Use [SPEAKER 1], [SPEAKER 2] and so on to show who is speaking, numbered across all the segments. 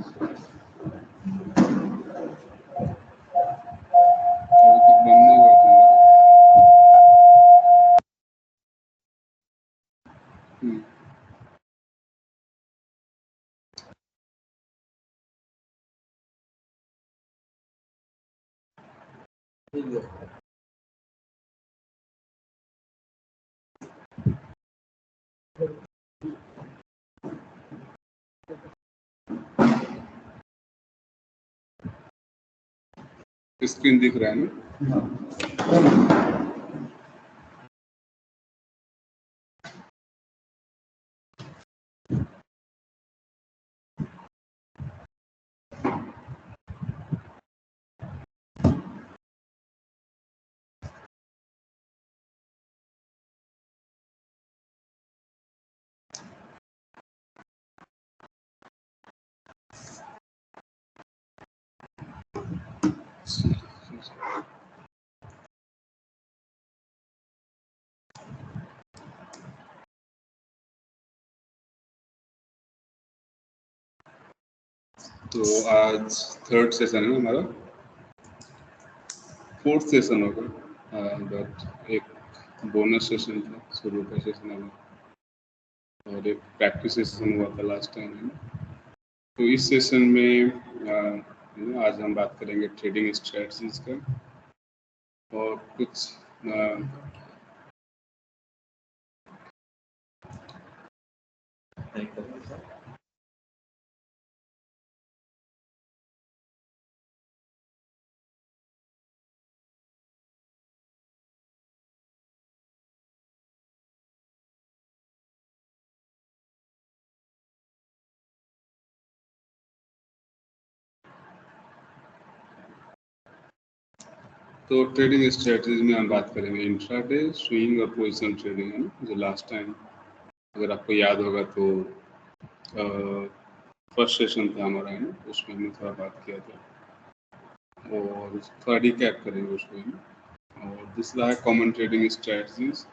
[SPEAKER 1] बंद नहीं हुआ तुम्हारा? स्क्रीन दिख रहा है ना? तो आज थर्ड सेशन है हमारा, फोर्थ सेशन होगा, बट एक बोनस सेशन था शुरू का सेशन हमारा, और एक प्रैक्टिस सेशन हुआ था लास्ट टाइम है। तो इस सेशन में आज हम बात करेंगे ट्रेडिंग स्ट्रेटजीज का और कुछ तो ट्रेडिंग स्ट्रेटजीज में हम बात करेंगे इंट्राडे, स्विंग और पोजिशनल ट्रेडिंग है ना, जो लास्ट टाइम अगर आपको याद होगा तो फर्स्ट सेशन था हमारा है ना, उसमें हमने थोड़ा बात किया था और थोड़ा रिकैप करेंगे उसमें। और दूसरा है कॉमन ट्रेडिंग स्ट्रेटजीज,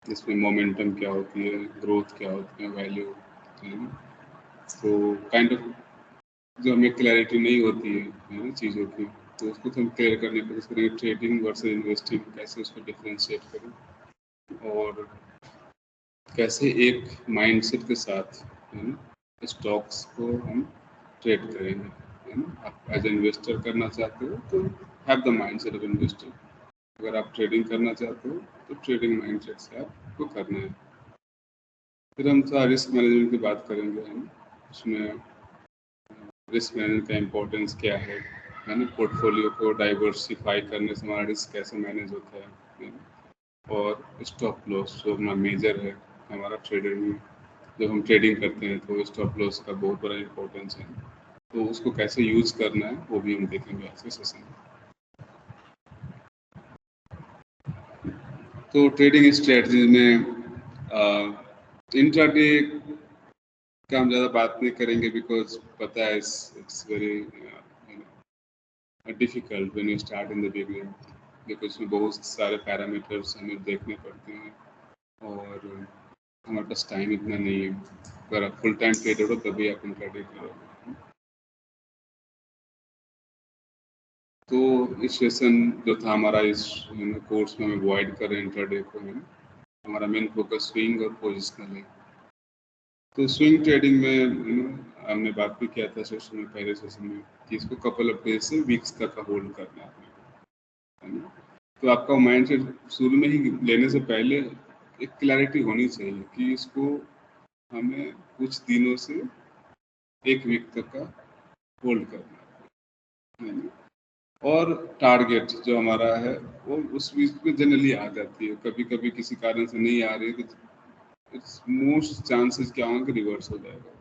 [SPEAKER 1] जिसमें मोमेंटम क्या होती है, ग्रोथ क्या होती है, वैल्यू है ना, तो काइंड ऑफ जो हमें क्लैरिटी नहीं होती है ना चीज़ों की, तो उसको हम क्लियर करने की कोशिश करेंगे। ट्रेडिंग वर्सेस इन्वेस्टिंग, कैसे उसको डिफ्रेंशिएट करें और कैसे एक माइंडसेट के साथ है ना स्टॉक्स को हम ट्रेड करेंगे है ना। आप एज इन्वेस्टर करना चाहते हो तो have the mindset of investor, अगर आप ट्रेडिंग करना चाहते हो तो ट्रेडिंग माइंडसेट से आपको करना है। फिर हम थोड़ा रिस्क मैनेजमेंट की बात करेंगे है ना, उसमें रिस्क मैनेजमेंट का इम्पोर्टेंस क्या है ना, पोर्टफोलियो को डाइवर्सिफाई करने से हमारा रिस्क कैसे मैनेज होता है ना? और स्टॉप लॉस जो अपना मेजर है हमारा ट्रेडर में, जब हम ट्रेडिंग करते हैं तो स्टॉप लॉस का बहुत बड़ा इम्पोर्टेंस है, तो उसको कैसे यूज़ करना है वो भी हम देखेंगे आज के सेशन में। तो ट्रेडिंग स्ट्रेटजी में इंट्राडे का हम ज़्यादा बात नहीं करेंगे, बिकॉज पता है it's very difficult when you start in the beginning, because इसमें बहुत सारे पैरामीटर्स हमें देखने पड़ते हैं और हमारे पास टाइम इतना नहीं है। अगर आप फुल टाइम ट्रेडर हो तभी आप इंट्राडे करोगे। तो इस सेशन जो था हमारा इस कोर्स में हम अवॉइड कर रहे हैं इंट्राडे को, है हमारा मेन फोकस स्विंग और पोजिशनल है। तो स्विंग ट्रेडिंग में हमने बात भी किया था सेशन में, पहले सेशन में, कि इसको कपल ऑफ डेज से वीक्स तक का होल्ड करना है ना। तो आपका माइंड सेट शुरू में ही लेने से पहले एक क्लैरिटी होनी चाहिए कि इसको हमें कुछ दिनों से एक वीक तक का होल्ड करना है ना। और टारगेट जो हमारा है वो उस वीक पे जनरली आ जाती है, कभी कभी किसी कारण से नहीं आ रही तो मोस्ट चांसेस क्या होंगे कि रिवर्स हो जाएगा।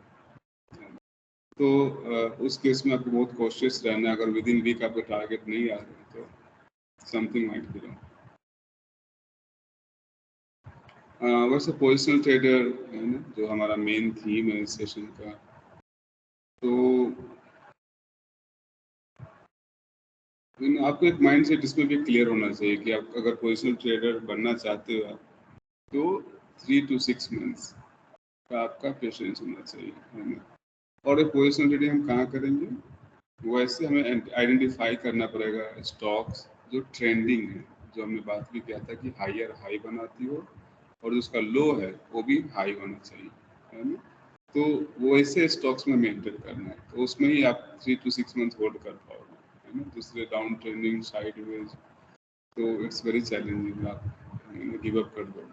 [SPEAKER 1] तो उस केस में आपको बहुत कॉशियस रहना है, अगर विद इन वीक आपका टारगेट नहीं आ रहा है तो समथिंग माइट बी रॉन्ग। वैसे पोजिशनल ट्रेडर है ना, जो हमारा मेन थीम है इस सेशन का, तो आपको एक माइंड सेट इसमें भी क्लियर होना चाहिए कि आप अगर पोजिशनल ट्रेडर बनना चाहते हो आप, तो 3 to 6 मंथ्स का आपका पेशेंस होना चाहिए है ना। और एक पोजिशन ट्रेडिंग हम कहाँ करेंगे, वैसे हमें आइडेंटिफाई करना पड़ेगा स्टॉक्स जो ट्रेंडिंग है, जो हमने बात भी किया था कि हायर हाई बनाती हो और जिसका लो है वो भी हाई होना चाहिए, है ना। तो वैसे स्टॉक्स में मेंटेन करना है, तो उसमें ही आप 3 to 6 मंथ होल्ड कर पाओगे, है ना। दूसरे डाउन ट्रेंडिंग साइडवेज तो इट्स वेरी चैलेंजिंग, आप गिव अप कर दोगे,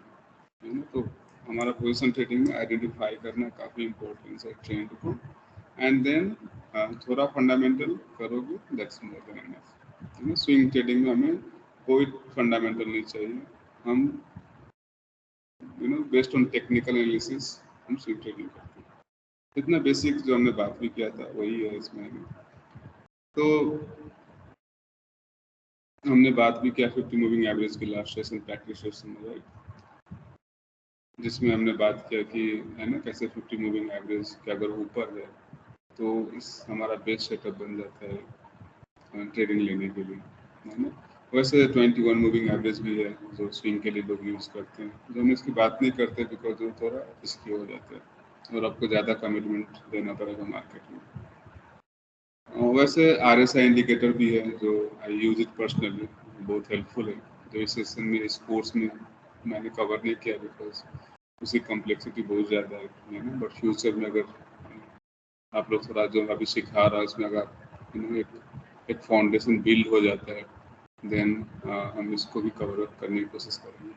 [SPEAKER 1] है ना। तो हमारा पोजीशन ट्रेडिंग में आइडेंटिफाई करना काफ़ी इम्पोर्टेंस है ट्रेंड को, एंड देन थोड़ा फंडामेंटल करोगे, दैट्स मोर देन एनफ, है ना। स्विंग ट्रेडिंग में हमें कोई फंडामेंटल नहीं चाहिए, हम बेस्ड ऑन टेक्निकल एनालिसिस हम स्विंग ट्रेडिंग करते हैं। इतना बेसिक जो हमने बात भी किया था वही है इसमें। तो हमने बात भी किया 50 मूविंग एवरेज की लास्ट सेशन, प्रैक्टिस सेशन में, राइट, जिसमें हमने बात किया कि, है ना, कैसे 50 मूविंग एवरेज के अगर ऊपर है तो इस हमारा बेस्ट सेटअप बन जाता है ट्रेडिंग लेने के लिए, है ना। वैसे 21 मूविंग एवरेज भी है जो स्विंग के लिए लोग यूज़ करते हैं, जो हम इसकी बात नहीं करते बिकॉज वो थोड़ा रिस्की हो जाता है और आपको ज़्यादा कमिटमेंट देना पड़ेगा मार्केट में। वैसे RSI इंडिकेटर भी है जो आई यूज इट पर्सनली, बहुत हेल्पफुल है, जो इस सेशन में इस कोर्स में मैंने कवर नहीं किया बिकॉज उसकी कम्प्लेक्सिटी बहुत ज़्यादा है ना। बट फ्यूचर में अगर आप लोग थोड़ा जो अभी सिखा रहा है उसमें अगर एक फाउंडेशन बिल्ड हो जाता है देन हम इसको भी कवर अप करने की कोशिश करेंगे।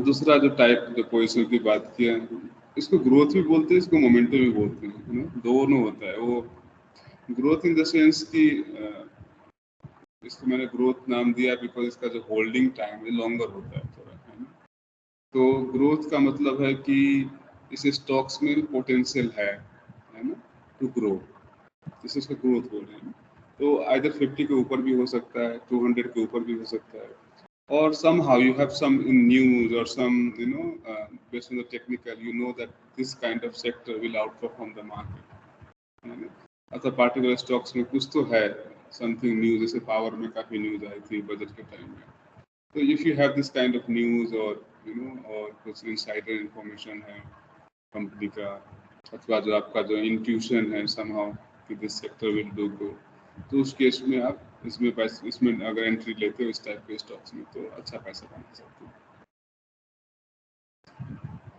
[SPEAKER 1] दूसरा जो टाइप जो पोजिशन की बात की है, इसको ग्रोथ भी बोलते हैं, इसको मोमेंटम भी बोलते हैं, है ना, दोनों होता है। वो ग्रोथ इन द सेंस कि इसको मैंने ग्रोथ नाम दिया बिकॉज इसका जो होल्डिंग टाइम है लॉन्गर होता है थोड़ा, है ना। तो ग्रोथ का मतलब है कि इस स्टॉक्स में पोटेंशियल है ना, टू ग्रो, इसे इसका ग्रोथ बोल रहे हैं। तो आइदर 50 के ऊपर भी हो सकता है, 200 के ऊपर भी हो सकता है, or somehow you have some in news or some based on the technical you know that this kind of sector will outperform the market, अतः पार्टिकुलर स्टॉक्स में कुछ तो है समथिंग न्यूज, जैसे पावर में काफी न्यूज आई थी बजट के टाइम में। तो if you have this kind of news और और कुछ इनसाइडर इंफॉर्मेशन है कंपनी का, अथवा जो आपका जो इंट्यूशन है समहाउ कि this sector will do grow, तो उस केस में आप इसमें अगर एंट्री लेते हो इस टाइप के स्टॉक्स में तो अच्छा पैसा कमा सकते हो।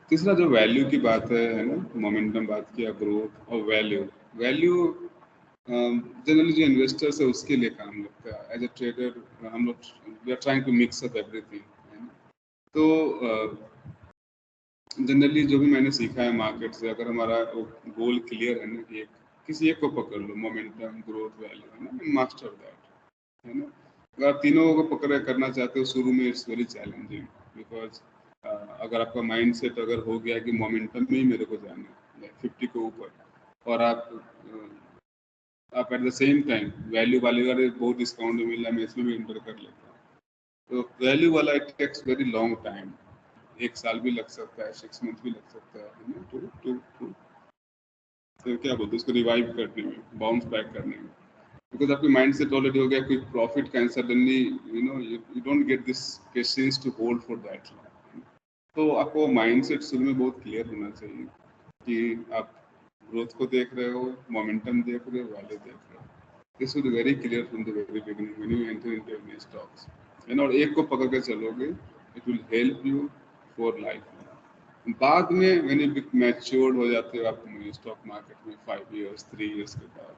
[SPEAKER 1] तीसरा जो वैल्यू की बात है ना, मोमेंटम बात किया, ग्रोथ और वैल्यू। वैल्यू जनरली जो इन्वेस्टर्स है उसके लिए काम लगता है। एज ए ट्रेडर हम लोग we are trying to mix up everything, है ना। तो जनरली जो भी मैंने सीखा है मार्केट से, अगर हमारा गोल क्लियर है ना कि किसी एक को पकड़ लो, मोमेंटम, ग्रोथ, वैल्यू, है ना, मास्टर दैट, है ना। अगर आप तीनों को पकड़ करना चाहते हो शुरू में इट्स वेरी चैलेंजिंग बिकॉज अगर आपका माइंड सेट अगर हो गया कि मोमेंटम में ही मेरे को जाना है 50 के ऊपर, और आप at the same time value वाले का बहुत डिस्काउंट मिल रहा है मैं इसमें भी इंटर कर लेता हूँ, तो वैल्यू वाला it takes very long time, 1 साल भी लग सकता है, 6 मंथ भी लग सकता है ना, टू तो क्या बोलते हैं उसको रिवाइव करने में, बाउंस बैक करने में, बिकॉज आपकी माइंड सेट ऑलरेडी हो गया कोई प्रॉफिट का, suddenly you don't get this patience to hold for that long. तो आपको माइंड सेट शुरू में बहुत क्लियर होना चाहिए कि आप ग्रोथ को देख रहे हो, मोमेंटम देख रहे हो, वैल्यू देख रहे हो। This should very clear from the very beginning when you enter into any stocks, और एक को पकड़ के चलोगे, it will help you for life. बाद में व्हेन यू मैच्योर्ड हो जाते हो आप स्टॉक मार्केट में 5 years 3 years के बाद,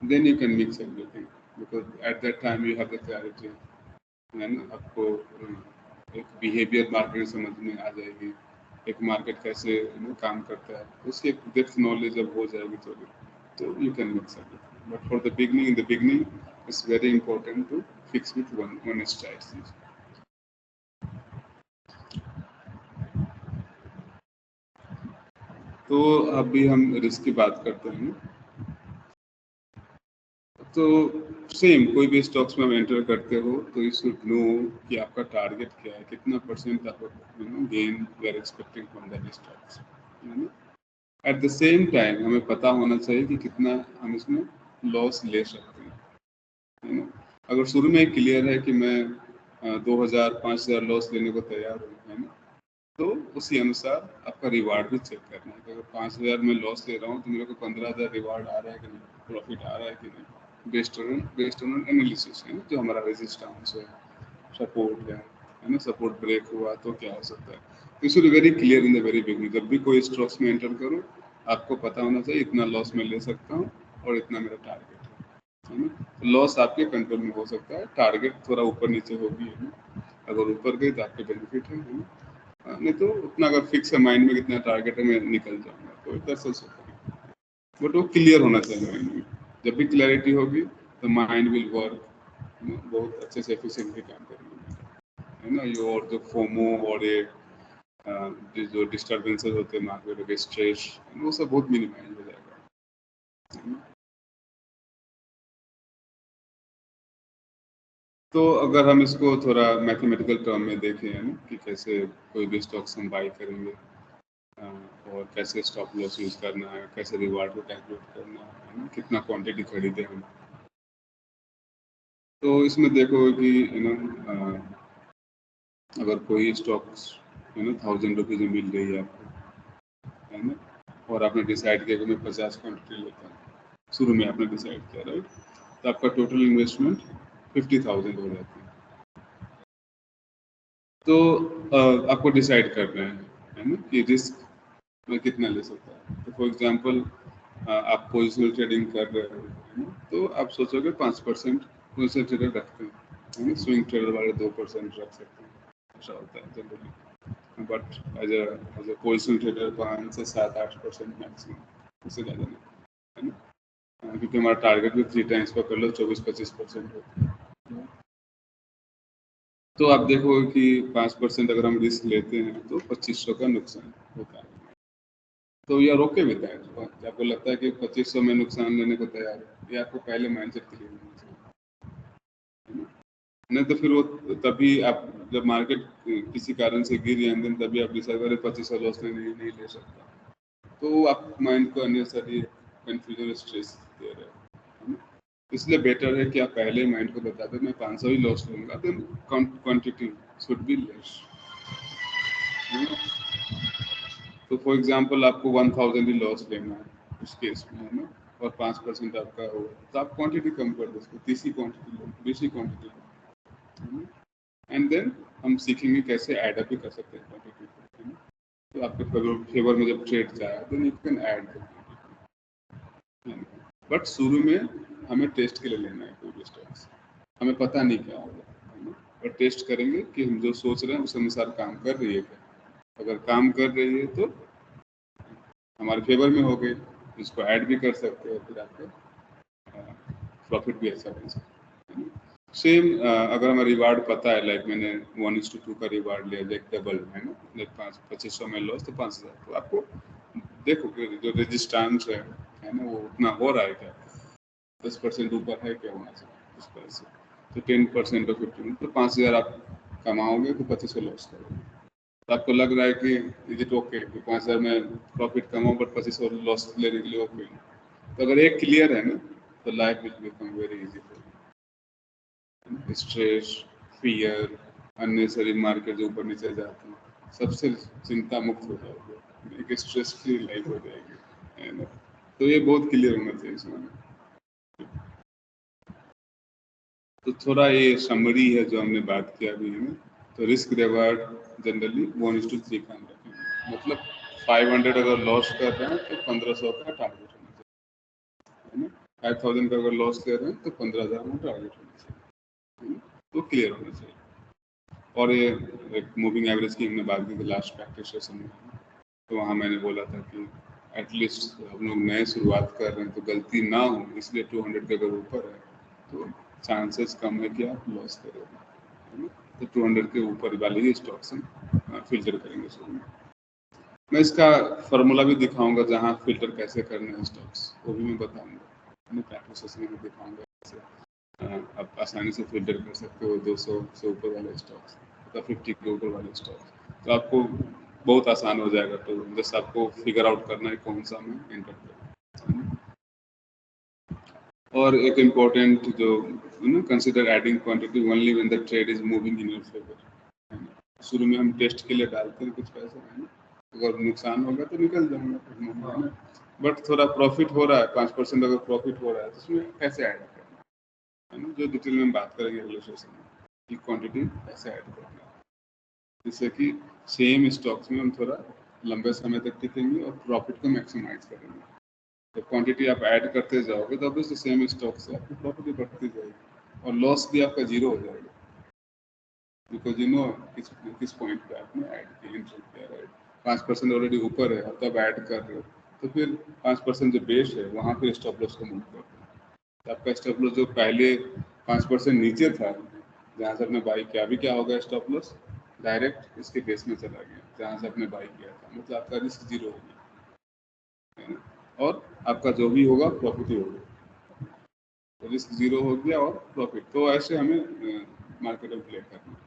[SPEAKER 1] then you can mix everything because at that time you have the clarity, है ना। आपको एक बिहेवियर मार्केट समझ में आ जाएगी, एक मार्केट कैसे काम करता है, उसकी एक डेप्थ नॉलेज जब हो जाएगी तो you can mix everything. But for the beginning, in the beginning it's very important to fix with one strategy. तो अभी हम रिस्क की बात करते हैं। तो सेम कोई भी स्टॉक्स में आप एंटर करते हो तो यू शुड नो कि आपका टारगेट क्या है, कितना परसेंट आप gain we are expecting from that stocks, है ना। एट द सेम टाइम हमें पता होना चाहिए कि कितना हम इसमें लॉस ले सकते हैं, है ना। अगर शुरू में क्लियर है कि मैं 2000 5000 लॉस लेने को तैयार हूँ, है ना, तो उसी अनुसार आपका रिवार्ड भी चेक करना है अगर 5,000 में लॉस ले रहा हूँ तो मेरे को 15,000 रिवार्ड आ रहा है कि नहीं, प्रॉफिट आ रहा है कि नहीं, बेस्ड ऑन एनालिसिस है जो हमारा रेजिस्टेंस है, सपोर्ट है ना, सपोर्ट ब्रेक हुआ तो क्या हो सकता है। This is very clear in the very beginning. जब भी कोई स्टॉक्स में एंटर करो आपको पता होना चाहिए इतना लॉस में ले सकता हूँ और इतना मेरा टारगेट है ना। लॉस आपके कंट्रोल में हो सकता है, टारगेट थोड़ा ऊपर नीचे होगी है ना, अगर ऊपर गई तो आपके बेनिफिट है ना, नहीं तो उतना अगर फिक्स है माइंड में कितना टारगेट है मैं निकल जाऊंगा तो दरअसल सोचता है, बट वो क्लियर होना चाहिए माइंड में। जब भी क्लैरिटी होगी तो माइंड विल वर्क बहुत अच्छे से एफिशिएंटली काम करेंगे है ना। ये और जो फोमो और ये जो डिस्टर्बेंसेस होते हैं मार्केट के, स्ट्रेस, वो सब बहुत मिनिमाइज हो जाएगा। तो अगर हम इसको थोड़ा मैथमेटिकल टर्म में देखें है ना कि कैसे कोई भी स्टॉक्स हम बाई करेंगे और कैसे स्टॉप लॉस यूज करना है, कैसे रिवार्ड को कैलकुलेट करना है ना, कितना क्वांटिटी खरीदे हम। तो इसमें देखो कि यू नो अगर कोई स्टॉक्स यू नो 1,000 रुपीज़ में मिल रही है आपको है ना, और आपने डिसाइड किया कि मैं 50 क्वान्टिटी लेता हूँ, शुरू में आपने डिसाइड किया राइट, तो आपका टोटल इन्वेस्टमेंट 50,000 हो जाती है। तो आपको डिसाइड करना है ना कि रिस्क में कितना ले सकता है। तो फॉर एग्जांपल आप पोजिशनल ट्रेडिंग कर रहे हो है ना, तो आप सोचोगे 5% पोजिशनल ट्रेडर रखते हैं है ना, स्विंग ट्रेडर वाले 2% रख सकते हैं, ऐसा होता है generally. But as a positional trader 5 से 7-8% मैक्सिमम, उससे ज़्यादा नहीं है ना, क्योंकि हमारा टारगेट भी 3 टाइम्स पर कर लो 24-25% होता है। तो आप देखोगे कि 5% अगर हम रिस्क लेते हैं तो 2,500 का नुकसान होता है। तो यार ओके विद दैट, आपको लगता है कि 2,500 में नुकसान लेने को तैयार है, ये आपको पहले माइंडसेट क्लियर होना चाहिए। नहीं तो फिर वो तभी आप जब मार्केट किसी कारण से गिर जाए तभी आप डिसाइड करें 2,500 लॉस नहीं ले सकता, तो आप माइंड को अननेसेसरी कंफ्यूजन स्ट्रेस दे रहे हो। इसलिए बेटर है कि आप पहले माइंड को बता दें मैं 500 ही लॉस लूंगा, then quantity should be less. तो फॉर एग्जांपल आपको 1,000 ही लॉस लेना है उस केस में है ना, और 5% आपका हो तो आप क्वांटिटी कम कर दो, उसको 30 क्वांटिटी लो, 20 क्वांटिटी लो, एंड देन हम सीखेंगे कैसे ऐड अप भी कर सकते हैं क्वांटिटी को है ना। तो आपके फेवर में जब ट्रेड जाए then you can add the quantity, but शुरू में हमें टेस्ट के लिए लेना है कोई भी स्टॉक्स, हमें पता नहीं क्या होगा है ना, और टेस्ट करेंगे कि हम जो सोच रहे हैं उस अनुसार काम कर रही है क्या, अगर काम कर रही है तो हमारे फेवर में हो गई, इसको ऐड भी कर सकते हैं, फिर आपका प्रॉफिट भी अच्छा बन सकता है। सेम अगर हमें रिवार्ड पता है, लाइक मैंने 1:2 का रिवार्ड लिया, लाइक डबल है ना, लाइक 2,500 में लॉस तो 5,000, तो आपको देखो कि जो रेजिस्टेंस है ना वो उतना हो रहा है क्या, 10% ऊपर है क्या वहाँ से उस पर से, तो 10% और 15 तो 5,000 आप कमाओगे तो 2,500 लॉस करोगे। तो आपको लग रहा है कि इज इट ओके कि 5,000 में प्रॉफिट कमाओ बट 2,500 लॉस लेने के लिए ओके। तो अगर एक क्लियर है ना तो life will become very easy for you. Stress, fear, unnecessary market जो ऊपर नीचे जाते हैं सबसे चिंता मुक्त हो जाओगे, एक स्ट्रेस फ्री लाइफ हो जाएगी है ना। तो ये बहुत क्लियर होना चाहिए इसमें। तो थोड़ा ये समरी है जो हमने बात किया अभी है ना। तो रिस्क रिवार्ड जनरली 1:3 का हम रखेंगे, मतलब 500 अगर लॉस कर रहे हैं तो 1,500 का टारगेट होना चाहिए है ना, 5,000 का अगर लॉस कर रहे हैं तो 15,000 में टारगेट होना चाहिए है ना? तो क्लियर होना चाहिए। और ये एक मूविंग एवरेज की हमने बात की थी लास्ट प्रैक्टिस सेशन में, तो वहाँ मैंने बोला था कि एटलीस्ट हम लोग नए शुरुआत कर रहे हैं तो गलती ना हो, इसलिए 200 के अगर ऊपर है तो चांसेस कम है कि आप लॉस करोगे है ना। तो 200 के ऊपर वाले ही स्टॉक्स हम फिल्टर करेंगे शुरू में। मैं इसका फार्मूला भी दिखाऊंगा जहाँ फिल्टर कैसे करना है स्टॉक्स, वो भी मैं बताऊंगा मैं प्रैक्टिस सेशन में दिखाऊंगा कैसे आप आसानी से फिल्टर कर सकते हो 200 से ऊपर वाले स्टॉक्स या 50 के ऊपर वाले स्टॉक्स। तो आपको बहुत आसान हो जाएगा, तो बस आपको फिगर आउट करना है कौन सा मैं एंटर करूँ। और एक इम्पोर्टेंट जो consider adding quantity only when the trade is moving in your favour. शुरू में हम टेस्ट के लिए डालते हैं कुछ पैसा है ना, अगर नुकसान होगा तो निकल जाऊंगा, बट थोड़ा प्रॉफिट हो रहा है 5% अगर प्रॉफिट हो रहा है तो उसमें कैसे ऐड करना है ना, जो डिटेल में बात करेंगे अगले सेशन में कि क्वांटिटी कैसे ऐड करना है, जिससे कि सेम स्टॉक्स में हम थोड़ा लंबे समय तक टिकेंगे और प्रॉफिट को मैक्सिमाइज करेंगे। तो क्वांटिटी आप ऐड करते जाओगे तो ऑब्वियसली सेम स्टॉक से आपकी प्रॉफिट बढ़ती जाएगी और लॉस भी आपका जीरो हो जाएगा, बिकॉज यू नो किस पॉइंट पे आपने ऐड किया, राइट। 5% ऑलरेडी ऊपर है, अब तब ऐड कर रहे हो तो फिर 5% जो बेस है वहाँ पे स्टॉप लॉस को मूव करते हैं। तो आपका स्टॉप लॉस जो पहले 5% नीचे था, जहाँ से आपने बाई किया, अभी क्या होगा, स्टॉप लॉस डायरेक्ट इसके बेस में चला गया जहाँ से आपने बाई किया था, मतलब आपका रिस्क जीरो हो गया है ना, और आपका जो भी होगा प्रॉफिट ही होगा, तो रिस्क जीरो हो गया और प्रॉफिट। तो ऐसे हमें मार्केट में प्ले करना है।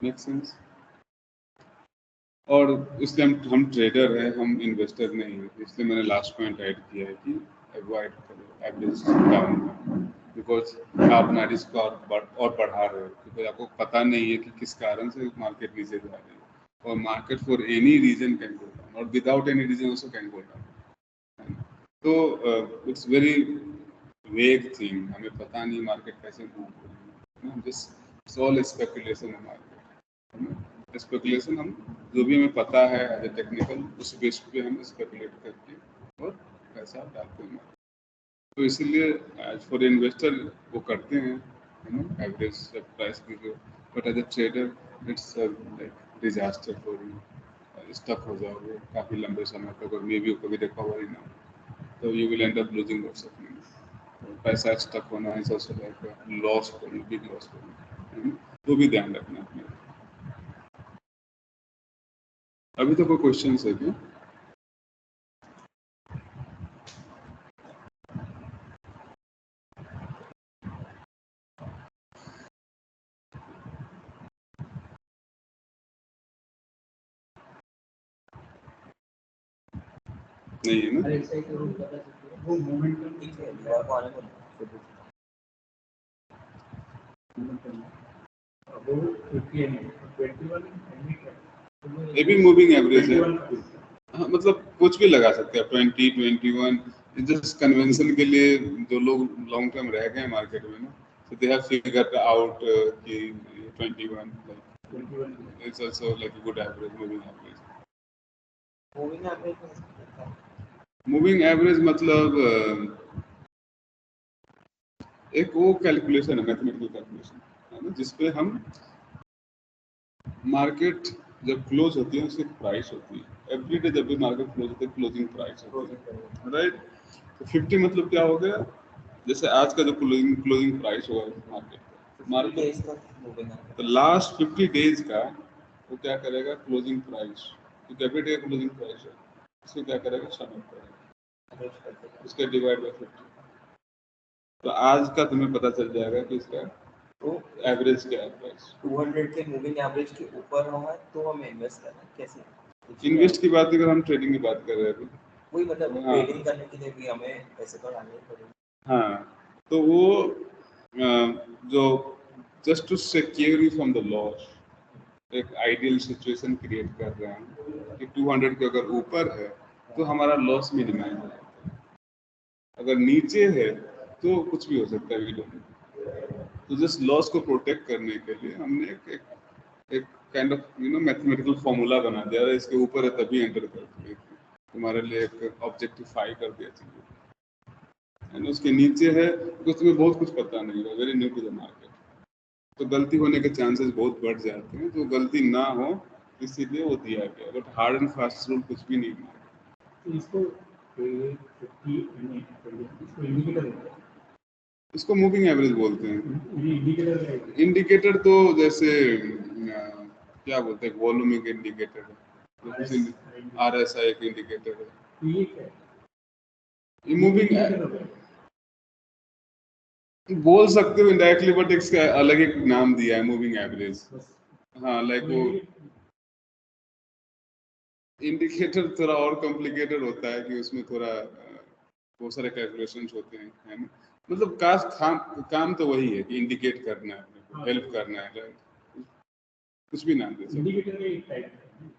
[SPEAKER 1] Make sense? और इसलिए हम ट्रेडर हैं, हम इन्वेस्टर नहीं हैं, इसलिए मैंने लास्ट पॉइंट ऐड किया है कि अवॉइड करो एवरेज डाउन, बिकॉज आप अपना रिस्क और बढ़ा रहे हो, क्योंकि आपको पता नहीं है कि किस कारण से मार्केट नीचे जा रही है, और market for any reason can go down और without any reason also can go down. तो इट्स वेरी वेग थिंग, हमें पता नहीं मार्केट कैसे मूव हो रही है, दिस ऑल स्पेकुलेशन है मार्केट, स्पेकुलेशन हम जो भी हमें पता है एज ए टेक्निकल उस बेस पे हम स्पेकुलेट करके और पैसा डालते हैं, तो इसीलिए एज फॉर इन्वेस्टर वो करते हैं, है ना, एवरेज प्राइस की जो, but as a trader it's like disaster for you, stuck हो जाओगे काफ़ी लंबे समय तक और मे भी कभी रिकवरी ना हो, तो you will and up losing lots of money. पैसा स्टक होना is also like loss for you, big loss for you, तो भी ध्यान रखना अपने। अभी तो कोई क्वेश्चन है क्या? नहीं है ना?
[SPEAKER 2] वो मोमेंटम ठीक है, दीवार को आने को वो 21
[SPEAKER 1] ये भी मूविंग एवरेज है, हाँ, मतलब कुछ भी लगा सकते हैं, 20, 21, जस्ट कन्वेंशन के लिए जो लोग लॉन्ग टर्म रह गए मार्केट में ना, so they have figured out कि 21 like it's also like a good average, moving average। Moving average मतलब एक वो कैलकुलेशन है, मैथमेटिकल कैलकुलेशन है ना, जिसपे हम मार्केट जब क्लोज होती है उसकी प्राइस होती है, एवरी डे जब भी मार्केट क्लोज होती है क्लोजिंग प्राइस होती है, राइट। तो 50 मतलब क्या हो गया, जैसे आज का जो क्लोजिंग प्राइस होगा मार्केट तो लास्ट 50 डेज का वो क्या करेगा, क्लोजिंग प्राइस, तो एवरी डे क्लोजिंग प्राइस है, उसको क्या करेगा, शामिल करेगा, उसके डिवाइड बाय 50, तो आज का तुम्हें पता चल जाएगा कि इसका तो एवरेज क्या है प्राइस।
[SPEAKER 2] 200 के मूविंग एवरेज के ऊपर हुआ है तो हमें इन्वेस्ट करना है, कैसे
[SPEAKER 1] इन्वेस्ट की बात अगर हम ट्रेडिंग की बात कर रहे हैं,
[SPEAKER 2] वही मतलब ट्रेडिंग करने के लिए भी हमें पैसे तो डालने पड़ेंगे।
[SPEAKER 1] हाँ, तो वो जो just to secure you from the loss, एक आइडियल सिचुएशन क्रिएट कर रहे हैं कि 200 के अगर ऊपर है तो हमारा लॉस मिनिमाइज हो जाता है, अगर नीचे है तो कुछ भी हो सकता है, वी डोंट नो। तो जस्ट लॉस को प्रोटेक्ट करने के लिए हमने एक kind of you know mathematical formula बना दिया, इसके ऊपर है तभी एंटर कर दिया, तुम्हारे लिए एक ऑब्जेक्टिफाई कर दिया चीज़ें, एंड उसके नीचे है तो तुम्हें बहुत कुछ पता नहीं है, very new to the market, तो गलती होने के चांसेस बहुत बढ़ जाते हैं, तो गलती ना हो इसीलिए वो दिया गया, but hard and fast rule कुछ भी नहीं है। इसको मूविंग एवरेज बोलते हैं। इंडिकेटर तो जैसे क्या बोलते हैं, वॉल्यूमिक इंडिकेटर है, RSI एक इंडिकेटर है, ये मूविंग बोल सकते हो इनडायरेक्टली, बट इसका अलग एक नाम दिया है, मूविंग एवरेज। हाँ, लाइक वो इंडिकेटर थोड़ा और कॉम्प्लिकेटेड होता है कि उसमें थोड़ा बहुत सारे कैलकुलेशंस होते हैं, है ना, मतलब काम तो वही है कि इंडिकेट करना है, हेल्प करना है, कुछ भी नाम दे सकते
[SPEAKER 3] इंडिकेटर का एक टाइप है,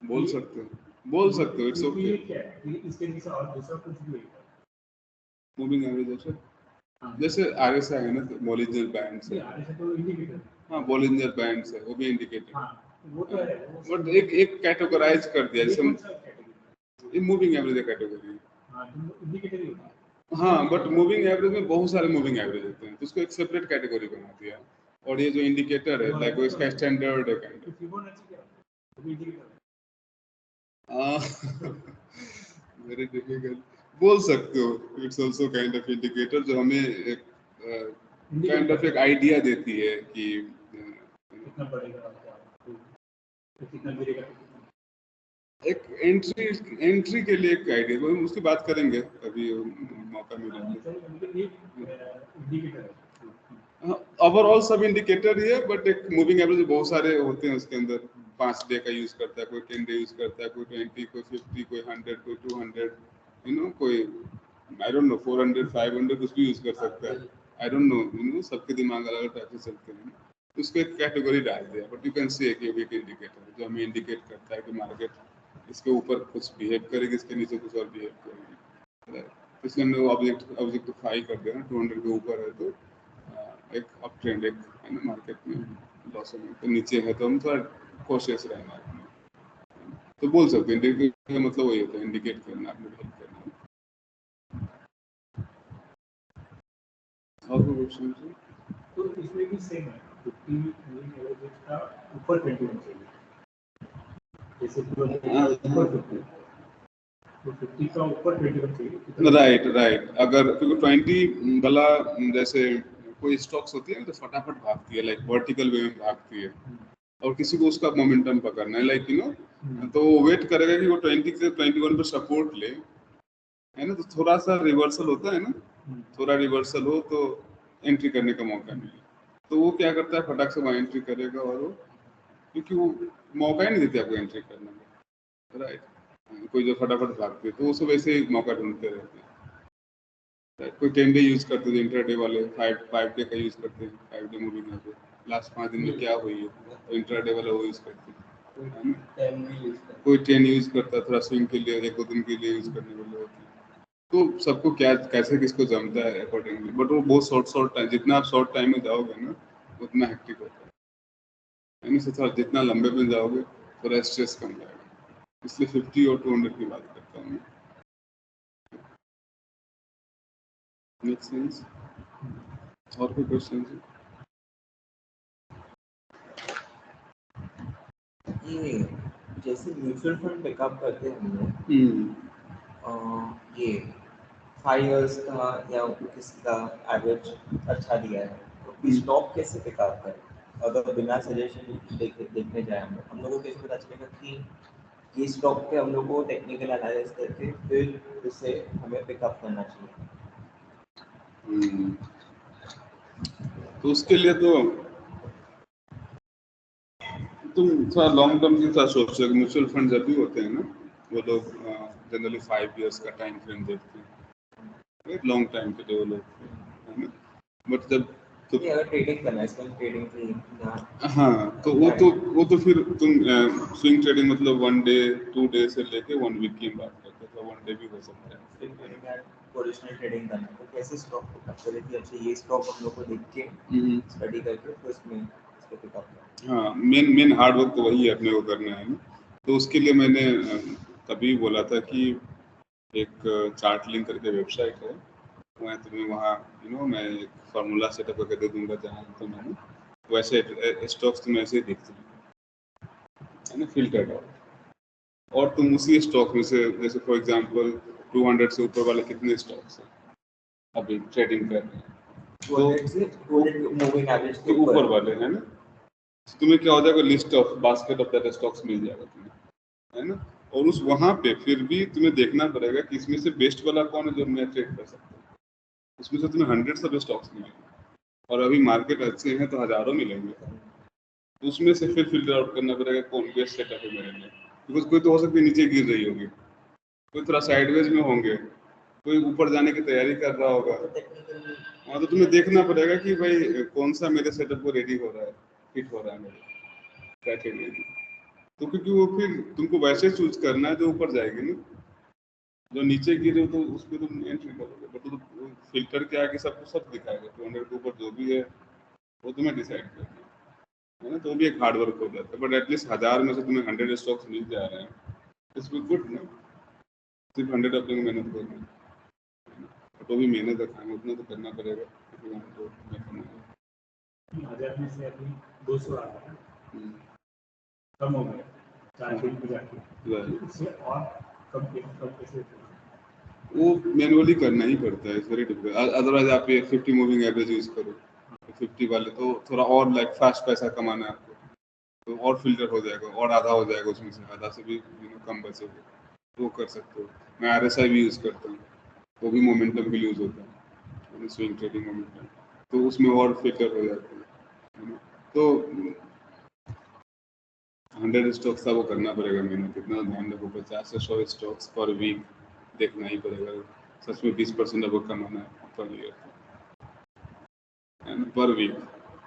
[SPEAKER 1] बोल सकते हो इट्स ओके।
[SPEAKER 3] ये क्या है, इसके जैसा और दूसरा कुछ भी है?
[SPEAKER 1] मूविंग एवरेज जैसे
[SPEAKER 3] हाँ,
[SPEAKER 1] जैसे आरएसआई है ना, बॉलिंजर बैंड्स है,
[SPEAKER 3] ऐसे तो इंडिकेटर,
[SPEAKER 1] हाँ बॉलिंजर बैंड्स है, वो भी इंडिकेटर
[SPEAKER 3] हाँ वो तो है,
[SPEAKER 1] बट एक एक कैटेगराइज कर दिया
[SPEAKER 3] ये
[SPEAKER 1] जैसे
[SPEAKER 3] कौन सा कैटेगरी?
[SPEAKER 1] ये मूविंग एवरेज कैटेगरी है।
[SPEAKER 3] हाँ तो इंडिकेटर ही होता है।
[SPEAKER 1] हाँ बट मूविंग एवरेज में बहुत सारे मूविंग एवरेज होते हैं, तो उसको एक सेपरेट कैटेगरी बना दिया। और ये जो इंडिकेटर है लाइक वो इसका स्टैंडर्ड है काइंड
[SPEAKER 3] फिबोनाची क्या है? वो भी इंडिकेटर है।
[SPEAKER 1] वेरी डिफिकल्ट, बोल सकते हो it's also kind of indicator जो हमें एक काइंड ऑफ एक आइडिया देती है कि
[SPEAKER 3] कितना बढ़ेगा, कितना गिरेगा,
[SPEAKER 1] एक एंट्री के लिए एक आइडिया, वो हम उसकी बात करेंगे कभी मौका मिला तो।
[SPEAKER 3] इंडिकेटर है।
[SPEAKER 1] ओवरऑल सब इंडिकेटर ही है बट एक मूविंग एवरेज बहुत सारे होते हैं उसके अंदर। 5 डे का यूज करता है कोई, 10 डे यूज करता है कोई, 20 कोई 50 कोई 100 कोई 200 कोई आई डोंट नो 400 500 कुछ भी यूज कर सकता है। आई डोंट नो सबके दिमाग अलग अलग टाइप से चलते हैं, उसको एक कैटेगरी डाल दिया। बट यू कैन से कि वीक इंडिकेटर जो हमें इंडिकेट करता है कि मार्केट इसके ऊपर कुछ बिहेव करेगी, इसके नीचे कुछ और बिहेव करेगी। इसलिए हमने वो ऑब्जेक्टिफाई कर दिया ना, 200 के ऊपर है तो एक अप ट्रेंड एक है ना मार्केट में, लॉस में तो नीचे है तो हम थोड़ा कॉशियस रहना है। तो बोल सकते हैं इंडिकेट का मतलब वही होता है, इंडिकेट करना, आपने हेल्प करना। और कोई क्वेश्चन है?
[SPEAKER 3] तो इसमें भी सेम है, 50 मूविंग एवरेज का ऊपर 21 चाहिए, जैसे पूरा ऊपर 50 तो 50 का ऊपर 21 चाहिए।
[SPEAKER 1] राइट अगर क्योंकि 20 वाला जैसे कोई स्टॉक्स होती है तो फटाफट भागती है, लाइक वर्टिकल वे में भागती है, और किसी को उसका मोमेंटम पकड़ना है लाइक तो वो वेट करेगा कि वो 20 से 21 पे सपोर्ट ले, है ना, तो थोड़ा सा रिवर्सल होता है ना, थोड़ा रिवर्सल हो तो एंट्री करने का मौका मिले, तो वो क्या करता है फटाक से वहाँ एंट्री करेगा, और वो क्योंकि वो मौका ही नहीं देते आपको एंट्री करने में, राइट। कोई जो फटाफट भागते तो वो सब ऐसे ही मौका ढूंढते रहते हैं। कोई 10 डे यूज करते थे, इंट्राडे वाले 5 डे का यूज करते हैं, 5 डे मूविंग एवरेज लास्ट 5 दिन में क्या हुई है तो इंट्राडे वाला वो यूज करते हैं। कोई 10 यूज करता है थोड़ा स्विंग के लिए, 1-2 दिन के लिए यूज करने वाले होते हैं। तो सबको क्या कैसे किसको जमता है अकॉर्डिंगली, बट वो बहुत शॉर्ट टाइम, जितना आप शॉर्ट टाइम में जाओगे ना उतना हेक्टिक होता है, यानी थोड़ा जितना लंबे में जाओगे थोड़ा स्ट्रेस कम जाएगा, इसलिए 50 और 200 की बात करता हूँ मैं। Make sense? और कोई क्वेश्चन है?
[SPEAKER 2] ये जैसे म्यूचुअल फंड पिकअप करते हैं हम लोग, ये 5 इयर्स का या किसी का एवरेज अच्छा दिया है, तो स्टॉक कैसे पिकअप करें? अगर बिना सजेशन देखने जाए हम लोग को कैसे पता चलेगा कि ये स्टॉक पे हम लोग को टेक्निकल एनालिसिस करके फिर उसे हमें पिकअप करना चाहिए?
[SPEAKER 1] तो उसके लिए तो तुम थोड़ा लॉन्ग टर्म की साथ सोच रहे हो। म्यूचुअल फंड जब भी होते हैं ना वो लोग जनरली 5 इयर्स का टाइम फ्रेम देखते हैं, लॉन्ग टाइम के लिए वो लोग, है ना। बट जब तो
[SPEAKER 2] अगर ट्रेडिंग करना है, इसमें ट्रेडिंग की
[SPEAKER 1] हाँ तो वो तो फिर तुम स्विंग ट्रेडिंग मतलब 1 डे 2 डे से लेके 1 वीक की बात करते हो, तो 1 डे भी हो सकता है।
[SPEAKER 2] स्विंग ट्रेडिंग या पोजिशनल ट्रेडिंग करना है तो कैसे स्टॉक पिकअप करें कि अच्छा ये स्टॉक हम लोग को देख के स्टडी करके फिर उसमें इसको पिकअप करें?
[SPEAKER 1] हाँ मेन हार्ड वर्क तो वही है अपने को करना है ना। तो उसके लिए मैंने तभी बोला था कि एक चार्ट लिंक करके वेबसाइट है, मैं तुम्हें वहाँ मैं एक फार्मूला सेटअप करके दे दूंगा जहाँ तो मैंने वैसे स्टॉक्स तुम्हें ऐसे ही दिखते है ना, फिल्टर्ड आउट, और तुम उसी स्टॉक में से जैसे फॉर एग्जांपल 200 से ऊपर वाले कितने स्टॉक्स हैं अभी ट्रेडिंग कर रहे हैं,
[SPEAKER 2] 200 से 200 मूविंग एवरेज
[SPEAKER 1] के ऊपर वाले है ना, तुम्हें क्या हो जाएगा list of basket of that stocks मिल जाएगा तुम्हें, है ना। और उस वहाँ पे फिर भी तुम्हें देखना पड़ेगा कि इसमें से बेस्ट वाला कौन है जो मैं ट्रेड कर सकता हूँ। उसमें से तुम्हें 100 सब स्टॉक्स मिलेंगे और अभी मार्केट अच्छे हैं तो हजारों मिलेंगे, तो उसमें से फिर फिल्टर आउट करना पड़ेगा कौन बेस्ट सेटअप है मेरे लिए, बिकॉज कोई तो हो सकती है नीचे गिर रही होगी, कोई थोड़ा साइडवेज में होंगे, कोई ऊपर जाने की तैयारी कर रहा होगा। हाँ तो तुम्हें देखना पड़ेगा कि भाई कौन सा मेरे सेटअप को रेडी हो रहा है, फिट हो रहा है मेरे क्राइटेरिया में। तो क्योंकि वो फिर तुमको वैसे चूज करना है जो ऊपर जाएगी ना, जो नीचे गिरे तो उसमें तुम एंट्री करोगे, बट तो फिल्टर क्या है कि सबको सब दिखाएगा, 200 के ऊपर जो भी है वो तुम्हें डिसाइड करना है ना। तो भी एक हार्ड वर्क हो जाता है, बट एटलीस्ट 1000 में से तुम्हें 100 स्टॉक्स मिल जा रहे हैं, इट्स गुड ना। सिर्फ 100 अपने को मेहनत करना है, तो भी मेहनत है, उतना तो करना पड़ेगा। तो
[SPEAKER 3] 1000 में से अभी 200 आ गया, कम हो गया 4 दिन में जाके, इससे और कम कैसे
[SPEAKER 1] वो मैनुअली करना ही पड़ता है, इट्स वेरी डिफिकल्ट। अदरवाइज आप ये 50 मूविंग एवरेज यूज करो, 50 वाले तो थोड़ा और लाइक फास्ट पैसा कमाना है आपको, तो और फिल्टर हो जाएगा, और आधा हो जाएगा, उसमें से आधा से भी कम बचेगा, वो कर सकते हो। मैं RSI भी यूज करता हूँ, वो भी मोमेंटम के लिए यूज होता है, स्विंग ट्रेडिंग मोमेंटम, तो उसमें और फिल्टर हो जाता है। तो 100 स्टॉक्स का वो करना पड़ेगा मेहनत, इतना ध्यान रखो, 50 से 100 स्टॉक्स पर वीक देखना ही पड़ेगा, सच में 20% आपको कमाना है पर ईयर, पर वीक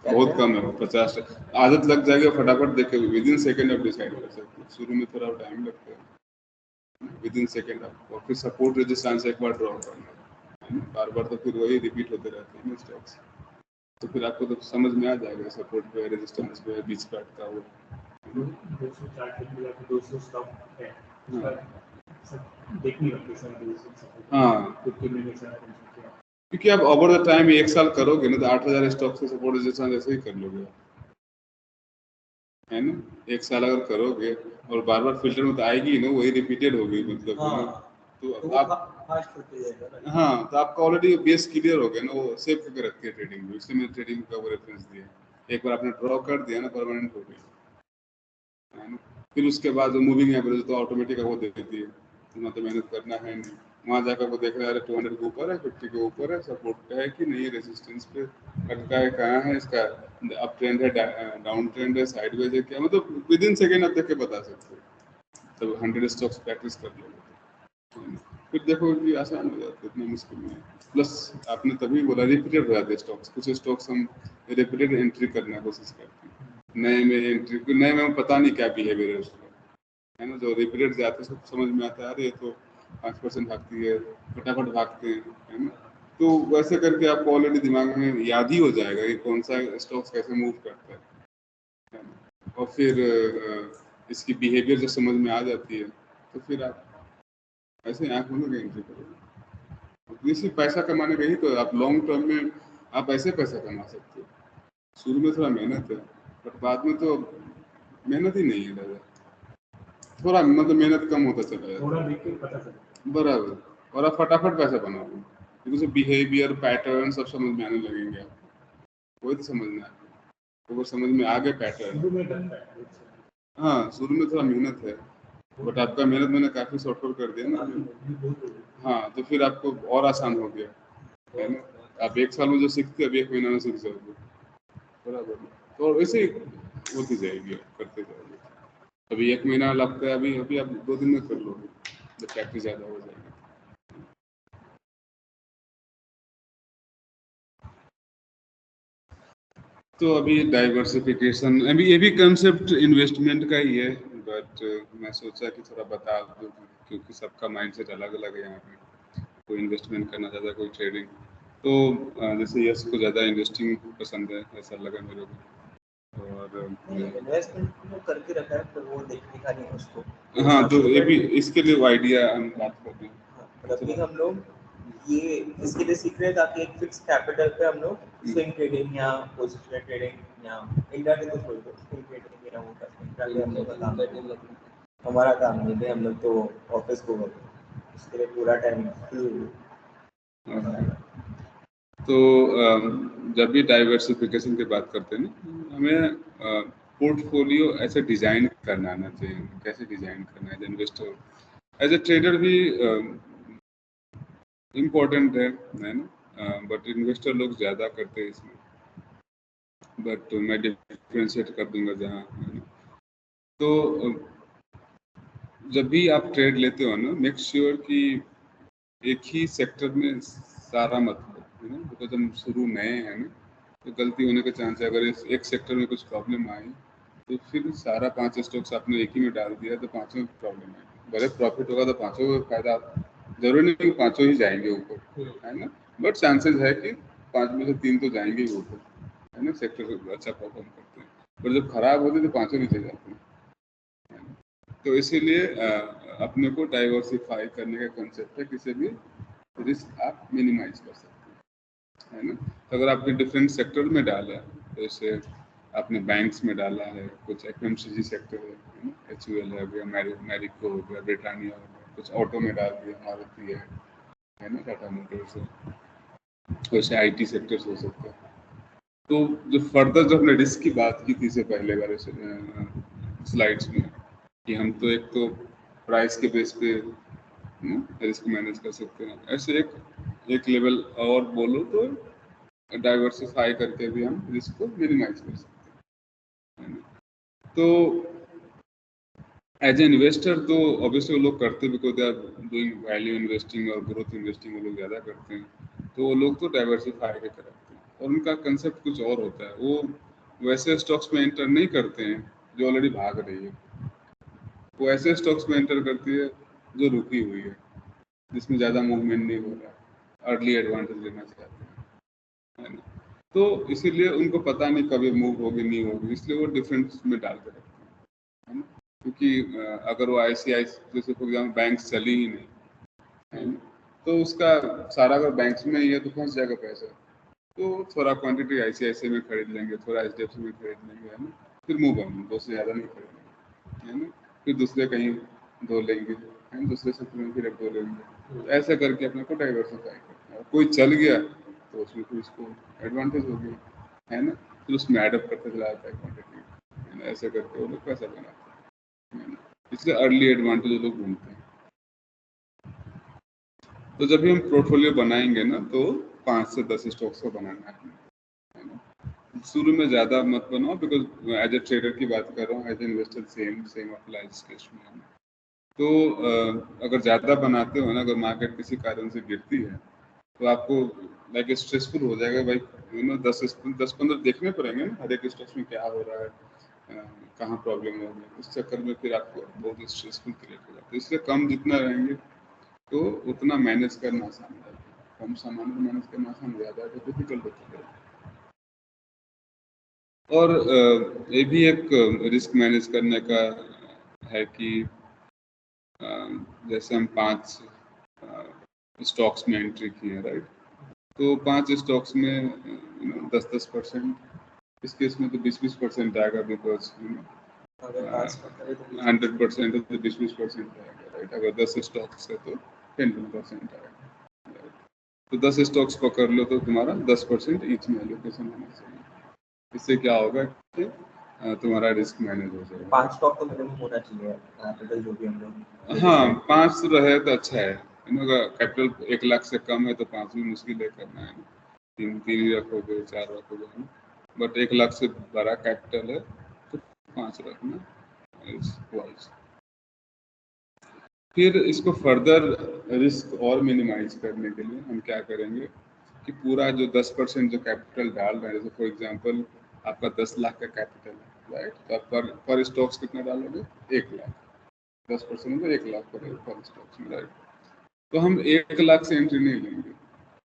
[SPEAKER 1] बहुत कम है वो। 50 आदत लग जाएगी, फटाफट देखे विद इन सेकेंड आप डिसाइड कर सकते हो। शुरू में थोड़ा टाइम लगता है, विद इन सेकेंड आपको, फिर सपोर्ट रेजिस्टेंस एक बार ड्रॉ करना है, बार बार तो फिर वही रिपीट होते रहते हैं स्टॉक्स, तो फिर आपको तो समझ में आ जाएगा सपोर्ट पे, रेजिस्टेंस पे, बीच पे अटका हुआ।
[SPEAKER 3] 204 दिन में जाके 200 स्टॉक है, देखनी होती है।
[SPEAKER 1] हाँ,
[SPEAKER 3] 15 मिनट
[SPEAKER 1] क्योंकि आप ओवर द टाइम 1 साल करोगे ना, तो 8000 स्टॉक से सपोर्ट रेजिस्टेंस ऐसे ही कर लोगे, है ना। 1 साल अगर करोगे और बार बार फिल्टर में तो आएगी ना, वही रिपीटेड होगी, मतलब तो आप
[SPEAKER 2] फास्ट होते जाएगा।
[SPEAKER 1] हाँ, तो आपका ऑलरेडी बेस क्लियर हो गया ना, वो सेव करके रखती है ट्रेडिंग में, इसलिए मैंने ट्रेडिंग का वो रेफरेंस दिया। एक बार आपने ड्रॉ कर दिया ना, परमानेंट हो गया, है ना। फिर उसके बाद जो मूविंग एवरेज तो ऑटोमेटिक वो दे देती है, तुम्हें तो मेहनत करना है नहीं, वहाँ जाकर वो देख रहा है 200 के ऊपर है, 50 के ऊपर है, सपोर्ट है कि नहीं, रेजिस्टेंस पे अटका है, कहाँ है इसका, अप ट्रेंड है, डाउन ट्रेंड है, साइडवेज है, क्या, मतलब विद इन सेकेंड आप देख के बता सकते हो। तब 100 स्टॉक्स प्रैक्टिस कर लोगे, फिर देखो कि आसान हो जाता है, इतना मुश्किल नहीं है। प्लस आपने तभी बोला रिपीटेड हो जाते स्टॉक्स, कुछ स्टॉक्स हम रिपीटेड एंट्री करने की कोशिश करते हैं, नए में एंट्री, नए में पता नहीं क्या बिहेवियर है उसका, है ना। जो रिपीटेड जाते सब समझ में आता है, अरे ये तो 5% भागती है, फटाफट भागते हैं, है ना। तो वैसे करके आपको ऑलरेडी दिमाग में याद ही हो जाएगा कि कौन सा स्टॉक्स कैसे मूव करता है ना? और फिर इसकी बिहेवियर जब समझ में आ जाती है, तो फिर आप ऐसे आँख बंद एंट्री करोगे। इसी पैसा कमाने का ही तो, आप लॉन्ग टर्म में आप ऐसे पैसा कमा सकते हो। शुरू में थोड़ा मेहनत है, बट बाद में तो मेहनत ही नहीं है दादा, थोड़ा मतलब मेहनत कम होता चला जाता
[SPEAKER 3] थोड़ा देख के पता चलता
[SPEAKER 1] बराबर, और आप फटाफट पैसा बनाओगे, क्योंकि बिहेवियर पैटर्न सब समझ में आने लगेंगे आपको, वही तो समझना है, तो वो समझ में आ गए पैटर्न।
[SPEAKER 3] शुरू में लगता है,
[SPEAKER 1] हाँ, शुरू में थोड़ा मेहनत है, बट आपका मेहनत मैंने काफ़ी सॉर्ट आउट कर दिया ना। हाँ, तो फिर आपको और आसान हो गया, है ना। आप 1 साल में जो सीखते अब 1 महीना में सीख जाओगे, बराबर। तो वैसे ही होती जाएगी, करते जाओगे। अभी 1 महीना लगता है, अभी अभी आप 2 दिन में कर लोगे, जब प्रैक्टिस ज़्यादा हो जाएगी। तो अभी डाइवर्सिफिकेशन, अभी ये भी कंसेप्ट इन्वेस्टमेंट का ही है, बट मैं सोचा कि थोड़ा बता दूं, क्योंकि सबका माइंडसेट अलग अलग है यहाँ पे, कोई इन्वेस्टमेंट करना चाहता है, कोई ट्रेडिंग। तो जैसे यश को ज़्यादा इन्वेस्टिंग पसंद है, ऐसा लगा मेरे को, और
[SPEAKER 2] इन्वेस्टमेंट करके रखा है, तो वो देखने का नहीं है उसको।
[SPEAKER 1] हाँ, तो ये भी इसके लिए आइडिया हम बात कर रहे हैं।
[SPEAKER 2] मतलब कि हम लोग ये इसके लिए सीख रहे हैं ताकि एक फिक्स कैपिटल पे हम लोग स्विंग ट्रेडिंग या पोजिशनल ट्रेडिंग या इंट्राडे तो छोड़ दो, स्विंग ट्रेडिंग या वो कर, इंट्राडे हम लोग का काम है, हमारा काम नहीं है, हम लोग तो ऑफिस को गए, इसके लिए पूरा टाइम
[SPEAKER 1] तो जब भी डाइवर्सिफिकेशन की बात करते हैं ना, हमें पोर्टफोलियो ऐसे डिजाइन करना आना चाहिए, कैसे डिजाइन करना है। इन्वेस्टर एज ए ट्रेडर भी इम्पोर्टेंट है ना, बट इन्वेस्टर लोग ज़्यादा करते हैं इसमें, बट मैं डिफ्रेंशिएट कर दूंगा जहाँ, है ना। तो जब भी आप ट्रेड लेते हो ना, मेक श्योर कि एक ही सेक्टर में सारा मत लो, है ना, बिकॉज हम शुरू नए हैं ना, तो गलती होने के चांस है। अगर एक सेक्टर में कुछ प्रॉब्लम आई तो फिर सारा 5 स्टॉक्स आपने एक ही में डाल दिया तो पांचों में प्रॉब्लम आएगी। भले प्रॉफिट होगा तो पांचों को फायदा, जरूरी नहीं कि पांचों ही जाएंगे ऊपर, है ना, बट चांसेस है कि 5 में से 3 तो जाएंगे ही ऊपर, है ना, सेक्टर अच्छा परफॉर्म करते हैं। पर जब खराब होते तो पांचों नीचे जाते हैं, है ना? तो इसीलिए अपने को डाइवर्सिफाई करने का कंसेप्ट है, किसी भी रिस्क आप मिनिमाइज कर सकते हैं, है ना। तो अगर आपने डिफरेंट सेक्टर में डाला है, जैसे आपने बैंक्स में डाला है, कुछ एफएमसीजी सेक्टर है ना, HUL है गया, मैरिको हो गया, ब्रिटानिया हो गया, कुछ ऑटो में डाल दिया, मारुति है ना, टाटा मोटर्स है, वैसे IT सेक्टर्स हो सकते हैं। तो जो फर्दर जो हमने रिस्क की बात की थी से पहले वाले स्लाइड्स में, कि हम तो एक तो प्राइस के बेस पे रिस्क मैनेज कर सकते हैं, ऐसे एक लेवल और बोलो तो डाइवर्सिफाई करके भी हम रिस्क को मिनिमाइज कर सकते हैं। तो एज ए इन्वेस्टर तो ऑब्वियसली वो लोग करते हैं, because they are doing value investing और ग्रोथ इन्वेस्टिंग वो लोग ज़्यादा करते हैं, तो वो लोग तो डाइवर्सिफाई के करते हैं। और उनका कंसेप्ट कुछ और होता है, वो वैसे स्टॉक्स में एंटर नहीं करते हैं जो ऑलरेडी भाग रही है, वो ऐसे स्टॉक्स में एंटर करती है जो रुकी हुई है, जिसमें ज़्यादा मूवमेंट नहीं हो रहा है, अर्ली एडवांटेज लेना चाहते हैं, है ना। तो इसीलिए उनको पता नहीं कभी मूव होगी नहीं होगी, इसलिए वो डिफरेंट में डाल के रखते हैं, है ना। क्योंकि अगर वो ICICI जैसे फॉर एग्जाम्पल बैंक चली ही नहीं, है ना, तो उसका सारा अगर बैंक्स में ही है तो फंस जाएगा पैसा। तो थोड़ा क्वांटिटी ICICI में खरीद लेंगे, थोड़ा HDFC में खरीद लेंगे, है ना, फिर मूव ऑन, दो से ज़्यादा नहीं खरीदेंगे, है ना, फिर दूसरे कहीं दो लेंगे, है ना, दूसरे सेक्टर में फिर एक दो लेंगे, तो ऐसा करके अपने को डाइवर्सिफाई करते हैं। कोई चल गया तो उसमें फिर उसको एडवांटेज हो गया, है ना, फिर उसमें एडअप करते चला जाता है क्वान्टिटी, है ना, ऐसे करके वो लोग पैसा बनाते हैं, है ना। इसलिए अर्ली एडवांटेज लोग ढूंढते हैं। तो जब भी हम पोर्टफोलियो बनाएंगे ना तो 5 से 10 स्टॉक्स का बनाना है ना। शुरू में ज़्यादा मत बनाओ, बिकॉज एज ए ट्रेडर की बात कर रहा हूँ, as a investor same applies case में। तो अगर ज़्यादा बनाते हो ना, अगर मार्केट किसी कारण से गिरती है तो आपको लाइक स्ट्रेसफुल हो जाएगा भाई, 10-15 देखने पड़ेंगे ना हर एक स्टॉक्स में क्या हो रहा है, कहाँ प्रॉब्लम हो रही है, इस चक्कर में फिर आपको बहुत स्ट्रेसफुल क्रिएट हो जाता है। इसलिए कम जितना रहेंगे तो उतना मैनेज करना आसान है, कम सामान में मैनेज करना आसान, ज़्यादा है तो डिफिकल्ट होता है। और ये भी एक रिस्क मैनेज करने का है कि जैसे हम 5 स्टॉक्स में एंट्री किए, राइट, तो 5 स्टॉक्स में 10% इस केस में तो 20% आएगा, बिकॉज 100% तो 20% आएगा, राइट। अगर 10 स्टॉक्स है तो 10% आएगा, तो 10 स्टॉक्स पकड़ लो तो तुम्हारा 10% ईच में एलोकेशन होना चाहिए। इससे क्या होगा कि तुम्हारा रिस्क मैनेज हो जाएगा।
[SPEAKER 2] 5 स्टॉक तो मिनिमम होना चाहिए कैपिटल जो भी हम लोग।
[SPEAKER 1] हाँ, 5 रहे तो अच्छा है, अगर कैपिटल 1 लाख से कम है तो 5 भी मुश्किल है करना है, 3 ही रखोगे, 4 रखोगे, बट 1 लाख से बड़ा कैपिटल है तो 5 रखना इज वाइज। फिर इसको फर्दर रिस्क और मिनिमाइज करने के लिए हम क्या करेंगे कि पूरा जो 10% जो कैपिटल डाल रहे हैं, जैसे फॉर एग्जांपल आपका 10 लाख का कैपिटल है, राइट, तो पर स्टॉक्स कितना डालोगे, 1 लाख, 10% तो 1 लाख पर स्टॉक्स में, राइट। तो हम 1 लाख से एंट्री नहीं लेंगे,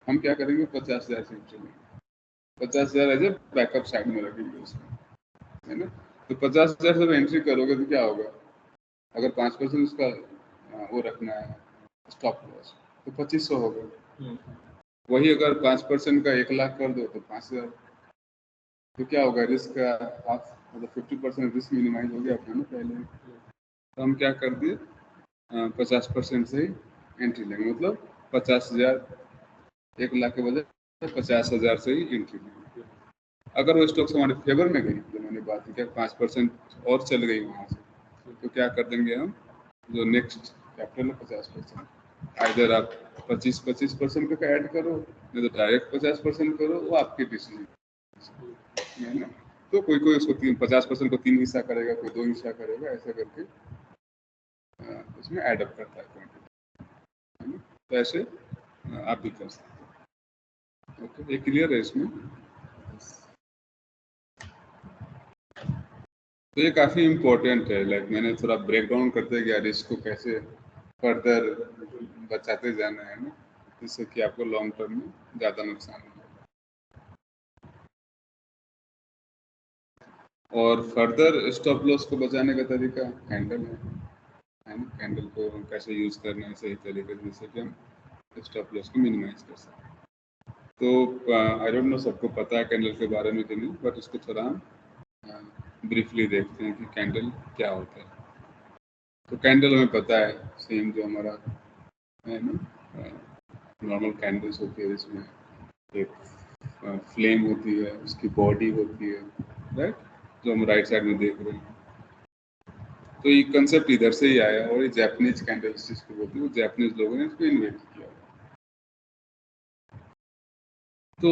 [SPEAKER 1] हम क्या करेंगे 50,000 से एंट्री लेंगे, 50,000 एज ए बैकअप साइड में रखेंगे उसमें, है ना। तो 50,000 से एंट्री करोगे तो क्या होगा, अगर 5% उसका वो रखना है स्टॉप लॉस तो 2500 होगा। वही अगर 5% का 1 लाख कर दो तो 5,000, तो क्या होगा, रिस्क का हाफ, मतलब 50% रिस्क मिनिमाइज हो गया अपना ना पहले। तो हम क्या कर दिए, 50% से ही एंट्री लेंगे, मतलब 50,000, 1 लाख के बजाय 50,000 से ही एंट्री लेंगे। अगर वो स्टॉक्स हमारे फेवर में गई, जो मैंने बात की 5% और चल गई वहाँ से, तो क्या कर देंगे हम, जो नेक्स्ट कैपिटल है 50%, आइदर आप 25% का ऐड करो, नहीं तो डायरेक्ट 50% करो, वो आपकी डिसीजन है ना। तो कोई उसको 50% को 3 हिस्सा करेगा, कोई 2 हिस्सा करेगा, ऐसा करके उसमें एडअप करता है क्वांटिटी, है ना। तो ऐसे आप भी कर सकते हैं। ओके, ये क्लियर है इसमें। तो ये काफ़ी इम्पोर्टेंट है। लाइक मैंने थोड़ा ब्रेक डाउन करते गया रिस्क को, कैसे फर्दर बचाते जाना है ना, जिससे कि आपको लॉन्ग टर्म में ज़्यादा नुकसान हो। और फर्दर स्टॉप लॉस को बचाने का तरीका कैंडल है ना। कैंडल को कैसे यूज करना है सही तरीके से, जिससे कि हम स्टॉप लॉस को मिनिमाइज कर सकते हैं। तो आई डोंट नो सबको पता है कैंडल के बारे में कि नहीं, बट इसको थोड़ा हम ब्रीफली देखते हैं कि कैंडल क्या होता है। तो कैंडल हमें पता है सेम जो हमारा है ना नॉर्मल कैंडल्स होती है, जिसमें एक फ्लेम होती है, उसकी बॉडी होती है, राइट, जो हम राइट साइड में देख रहे हैं। तो ये कंसेप्ट इधर से ही आया, और ये जापानीज कैंडल्स जिसको बोलते हैं, वो जापानीज लोगों ने इसको इन्वेंट किया। तो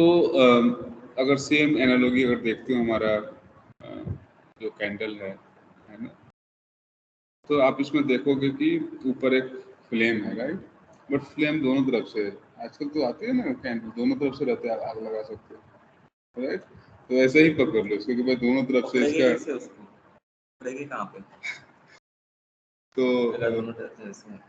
[SPEAKER 1] अगर सेम एनालॉजी अगर देखते हो हमारा जो कैंडल है ना, तो आप इसमें देखोगे कि ऊपर एक फ्लेम है, राइट, बट फ्लेम दोनों तरफ से है। आजकल तो आते हैं ना कैंडल, दोनों तरफ से रहते हैं, आग लगा सकते हो, राइट। तो ऐसे ही पकड़ लो इसको कि भाई दोनों तरफ से इसका
[SPEAKER 2] पड़ेगी कहाँ पे,
[SPEAKER 1] तो
[SPEAKER 2] दोनों तरफ से ऐसे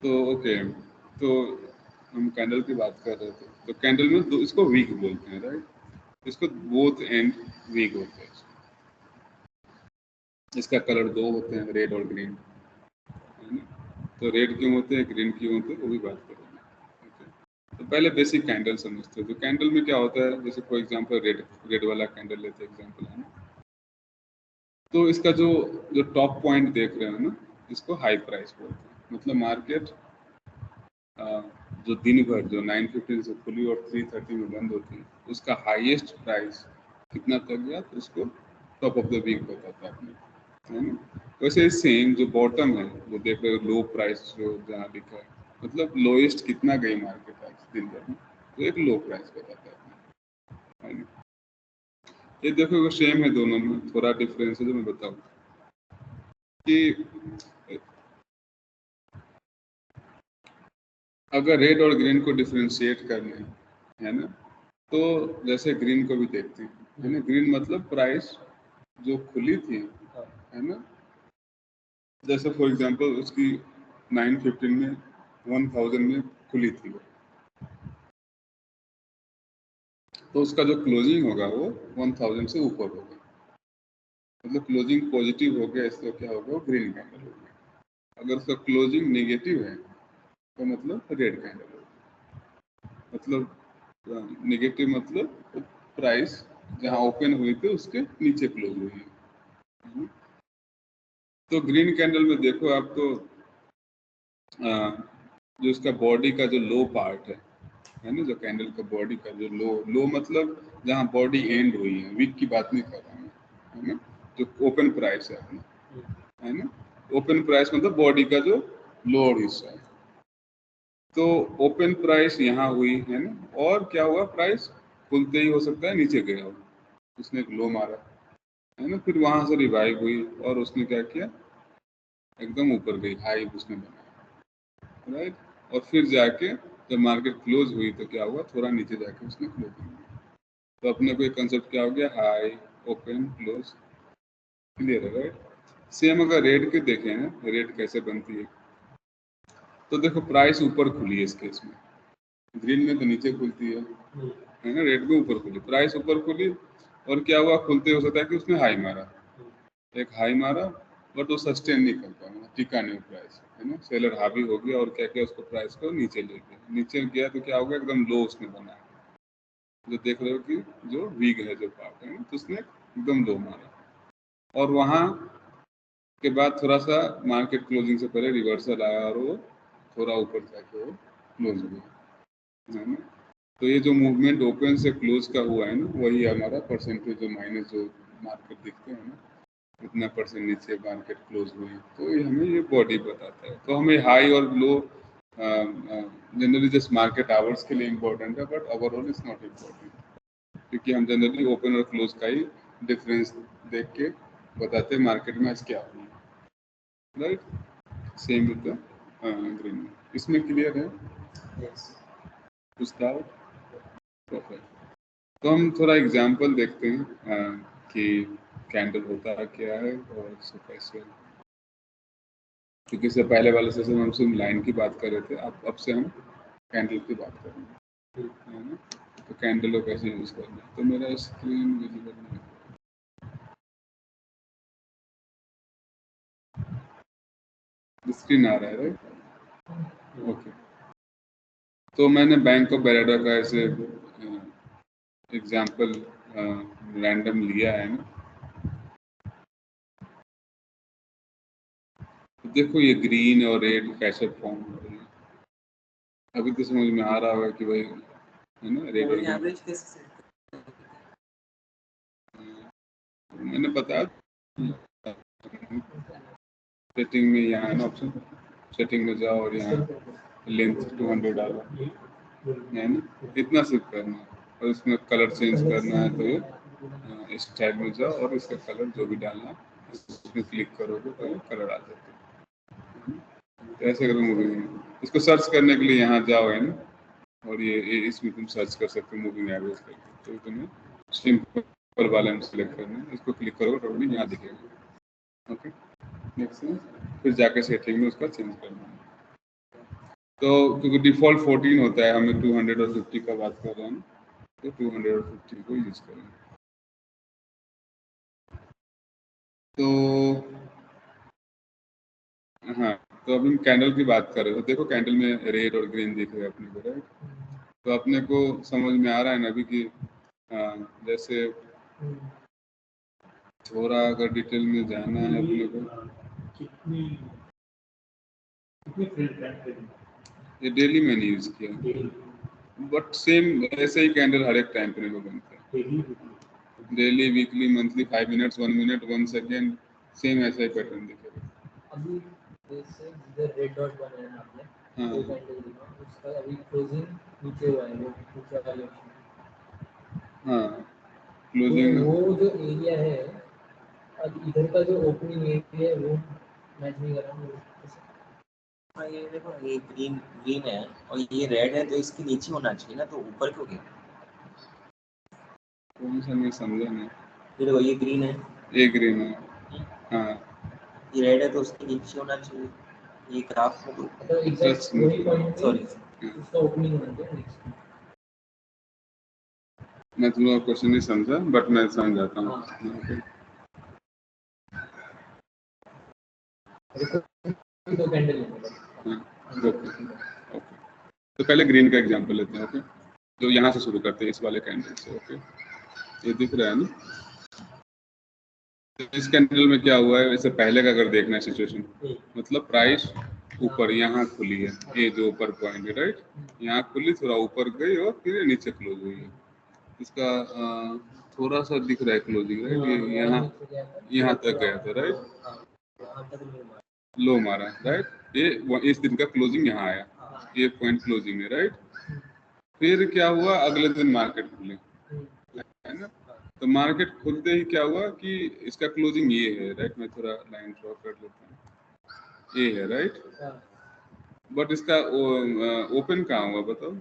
[SPEAKER 1] तो ओके। तो हम कैंडल की बात कर रहे थे, तो कैंडल में दो, इसको वीक बोलते हैं, राइट, इसको बोथ एंड वीक होते हैं। इसका कलर दो होते हैं, रेड और ग्रीन, है ना। तो रेड क्यों होते हैं, ग्रीन क्यों होते हैं, वो भी बात करेंगे। okay? तो पहले बेसिक कैंडल समझते हैं। तो कैंडल में क्या होता है, जैसे फॉर एग्जांपल रेड वाला कैंडल लेते हैं एग्जांपल, है ना। तो इसका जो जो टॉप पॉइंट देख रहे हो ना, इसको हाई प्राइस बोलते हैं। मतलब मार्केट जो दिन भर जो 9:15 से खुली और 3:30 में बंद होती है, उसका हाईएस्ट प्राइस कितना तक गया, तो उसको टॉप ऑफ द वीक बताता है अपने, है ना। वैसे सेम जो बॉटम है, वो देख रहे हो लो प्राइस जो जहाँ लिखा है, मतलब लोएस्ट कितना गई मार्केट आज दिन भर में, तो एक लो प्राइस बताता है ना। ये देखो सेम है दोनों में, थोड़ा डिफरेंस है जो मैं बताऊँ कि अगर रेड और ग्रीन को डिफ्रेंशिएट करना है ना, तो जैसे ग्रीन को भी देखते हैं, है ना। ग्रीन मतलब प्राइस जो खुली थी, है ना, जैसे फॉर एग्जांपल उसकी 9:15 में 1000 में खुली थी, तो उसका जो क्लोजिंग होगा वो 1000 से ऊपर होगा, मतलब क्लोजिंग पॉजिटिव हो गया, इसका क्या होगा, वो ग्रीन कैंडल होगा। अगर उसका क्लोजिंग नेगेटिव है तो मतलब रेड कैंडल होगा। मतलब नेगेटिव मतलब प्राइस जहाँ ओपन हुई थी उसके नीचे क्लोज हुई है। तो ग्रीन कैंडल में देखो आप, तो जो इसका बॉडी का जो लो पार्ट है ना, जो कैंडल का बॉडी का जो लो मतलब जहाँ बॉडी एंड हुई है, वीक की बात नहीं कर रहा हूँ, है ना। जो ओपन प्राइस है अपना, है ना, ओपन प्राइस मतलब बॉडी का जो लोअर हिस्सा है। तो ओपन प्राइस यहाँ हुई, है ना, और क्या हुआ, प्राइस खुलते ही हो सकता है नीचे गया हो, उसने एक लो मारा, है ना, फिर वहां से रिवाइव हुई और उसने क्या किया, एकदम ऊपर गई, हाई उसने बनाया, राइट। और फिर जाके जब मार्केट क्लोज हुई तो क्या हुआ, थोड़ा नीचे जाके उसने क्लोज किया। तो अपने को एक कंसेप्ट क्या हो गया, हाई ओपन क्लोज, क्लियर है, राइट। सेम अगर रेड के देखें ना, रेड कैसे बनती है, तो देखो प्राइस ऊपर खुली है इस केस में, ग्रीन में तो नीचे खुलती है ना, रेड में ऊपर खुली, प्राइस ऊपर खुली, और क्या हुआ, खुलते हो सकता है कि उसने हाई मारा, एक हाई मारा, बट वो सस्टेन नहीं कर पाया, मतलब टिका नहीं प्राइस, है ना। सेलर हावी हो गया और क्या किया, उसको प्राइस को नीचे ले गया, नीचे गया तो क्या हो गया, एकदम लो उसने बनाया, जो देख रहे हो कि जो वीक है जो पार्ट है, तो उसने एकदम लो मारा, और वहाँ के बाद थोड़ा सा मार्केट क्लोजिंग से पहले रिवर्सल आया और वो थोड़ा ऊपर जाके वो क्लोज हो गया, है ना। तो ये जो मूवमेंट ओपन से क्लोज का हुआ है ना, वही हमारा परसेंटेज जो माइनस जो मार्केट दिखते हैं ना, उतना परसेंट नीचे मार्केट क्लोज हुई, तो ये हमें ये बॉडी बताता है। तो हमें हाई और लो जनरली जस्ट मार्केट आवर्स के लिए इम्पोर्टेंट है, but overall is not important, क्योंकि हम जनरली ओपन और क्लोज का ही डिफरेंस देख के बताते हैं मार्केट में आज क्या हुआ, right. Same with the green, इसमें क्लियर है, कुछ डाउट? परफेक्ट। तो हम थोड़ा एग्जांपल देखते हैं कि कैंडल होता क्या है और इससे कैसे, क्योंकि इससे पहले वाले सेशन में हम सिर्फ लाइन की बात कर रहे थे, अब से हम कैंडल की बात करेंगे, है ना। तो कैंडल को कैसे यूज करना है, तो मेरा स्क्रीन विजिबल नहीं है, स्क्रीन आ रहा है, राइट, ओके। तो मैंने बैंक ऑफ बड़ौदा का ऐसे एग्जाम्पल रैंडम लिया है ना। तो देखो ये ग्रीन और रेड कैसे फॉर्म हो रही है, अभी तो समझ में आ रहा होगा कि भाई, है ना, रेड और
[SPEAKER 2] एवरेज कैसे सेट
[SPEAKER 1] मैंने बताया सेटिंग में, यहाँ है ना ऑप्शन, सेटिंग में जाओ और यहाँ लेंथ 200 डालो, है ना, इतना सिर्फ करना है, और इसमें कलर चेंज करना है तो ये इस टाइप में जाओ और इसका कलर जो भी डालना है इसमें क्लिक करोगे तो ये कलर आ जाता है। तो ऐसे करो मूविंग, इसको सर्च करने के लिए यहाँ जाओ, है ना, और ये इसमें तुम सर्च कर सकते हो मूविंग एवरेज करके, तो तुम्हें सिंपल वाला में सिलेक्ट करना है, इसको क्लिक करोगे तो भी यहाँ दिखेगा, ओके, नेक्स्ट सेंस। फिर जाके सेटिंग में उसका चेंज करना है। तो क्योंकि डिफ़ॉल्ट 14 होता है, हमें 200 और 50 का बात कर रहे हैं, तो 200 और 50 को यूज करें। तो हाँ, तो अभी हम कैंडल की बात कर रहे थे, देखो कैंडल में रेड और ग्रीन दिख रहे हैं अपने को, राइट। तो अपने को समझ में आ रहा है ना अभी कि जैसे थोड़ा अगर डिटेल में जाना है अपने को, ये डेली मैंने यूज किया, बट सेम ऐसे ही कैंडल हर एक टाइम पे बनता है, daily, weekly, monthly, 5 minutes, 1 minute, 1 second, same ऐसा ही पैटर्न दिखेगा।
[SPEAKER 2] अभी जैसे जिधर रेड डॉट बनाया है आपने,
[SPEAKER 1] हाँ,
[SPEAKER 2] वो कैंडल दिखा, उसका अभी क्लोजिंग नीचे हुआ है, वो नीचे वाले
[SPEAKER 1] हाँ,
[SPEAKER 2] तो
[SPEAKER 1] क्लोजिंग
[SPEAKER 2] वो जो एरिया है, अब इधर का जो ओपनिंग एरिया है वो मैच नहीं कर रहा। हाँ, ये देखो, ये ग्रीन ग्रीन है और ये रेड है, तो इसके नीचे होना चाहिए ना, तो ऊपर क्यों गया?
[SPEAKER 1] कौन सा, मैं समझा नहीं।
[SPEAKER 2] ये देखो, ये ग्रीन है,
[SPEAKER 1] ये ग्रीन है, हाँ,
[SPEAKER 2] ये रेड है, तो उसके नीचे होना चाहिए, ये ग्राफ में तो एग्जैक्ट वही पॉइंट, सॉरी, उसका ओपनिंग होना चाहिए।
[SPEAKER 1] मैं तुम्हारा क्वेश्चन नहीं समझा, बट मैं समझ जाता हूँ। ओके,
[SPEAKER 2] तो कैंडल
[SPEAKER 1] ओके, ओके। तो पहले ग्रीन का एग्जांपल लेते हैं, ओके। तो यहाँ से शुरू करते हैं, इस वाले कैंडल से, ओके। ये दिख रहा है ना, तो इस कैंडल में क्या हुआ है, वैसे पहले का अगर देखना है सिचुएशन, मतलब प्राइस ऊपर यहाँ खुली है, ये जो ऊपर पॉइंट है, राइट, यहाँ खुली, थोड़ा ऊपर गई और फिर निचे क्लोज हुई है। इसका थोड़ा सा दिख रहा है क्लोजिंग, राइट, ये यहाँ तक गया था, राइट, लो मारा, राइट, ये इस दिन का क्लोजिंग यहाँ आया, ये पॉइंट क्लोजिंग है, राइट। फिर क्या हुआ, अगले दिन मार्केट खुली, है ना। तो मार्केट खुलते ही क्या हुआ कि इसका क्लोजिंग ये है, राइट, मैं थोड़ा लाइन ड्रॉ कर लेता हूँ, ये है, राइट, बट इसका ओपन कहाँ हुआ बताओ,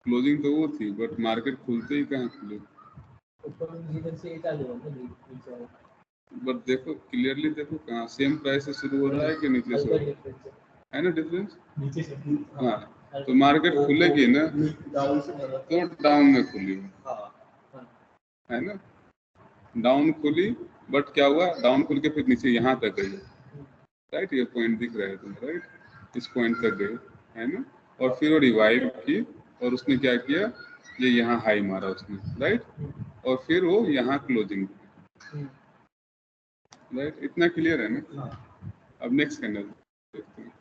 [SPEAKER 1] क्लोजिंग तो वो थी, बट मार्केट खुलते ही कहाँ खुली, बट देखो क्लियरली, देखो कहाँ सेम प्राइस से शुरू हो रहा है कि नीचे से हो रहा है ना, डिफरेंस नीचे से, हाँ। तो मार्केट खुलेगी ना, तो डाउन में खुली, है ना, डाउन खुली बट क्या हुआ, डाउन खुल के फिर नीचे यहाँ तक गई, राइट, ये पॉइंट दिख रहा है तुम्हें, राइट, इस पॉइंट तक गई, है ना, और फिर वो रिवाइव की और उसने क्या किया, ये यहाँ हाई मारा उसने, राइट, और फिर वो यहाँ क्लोजिंग, राइट, इतना क्लियर है ना। अब नेक्स्ट कैंडल देखते हैं।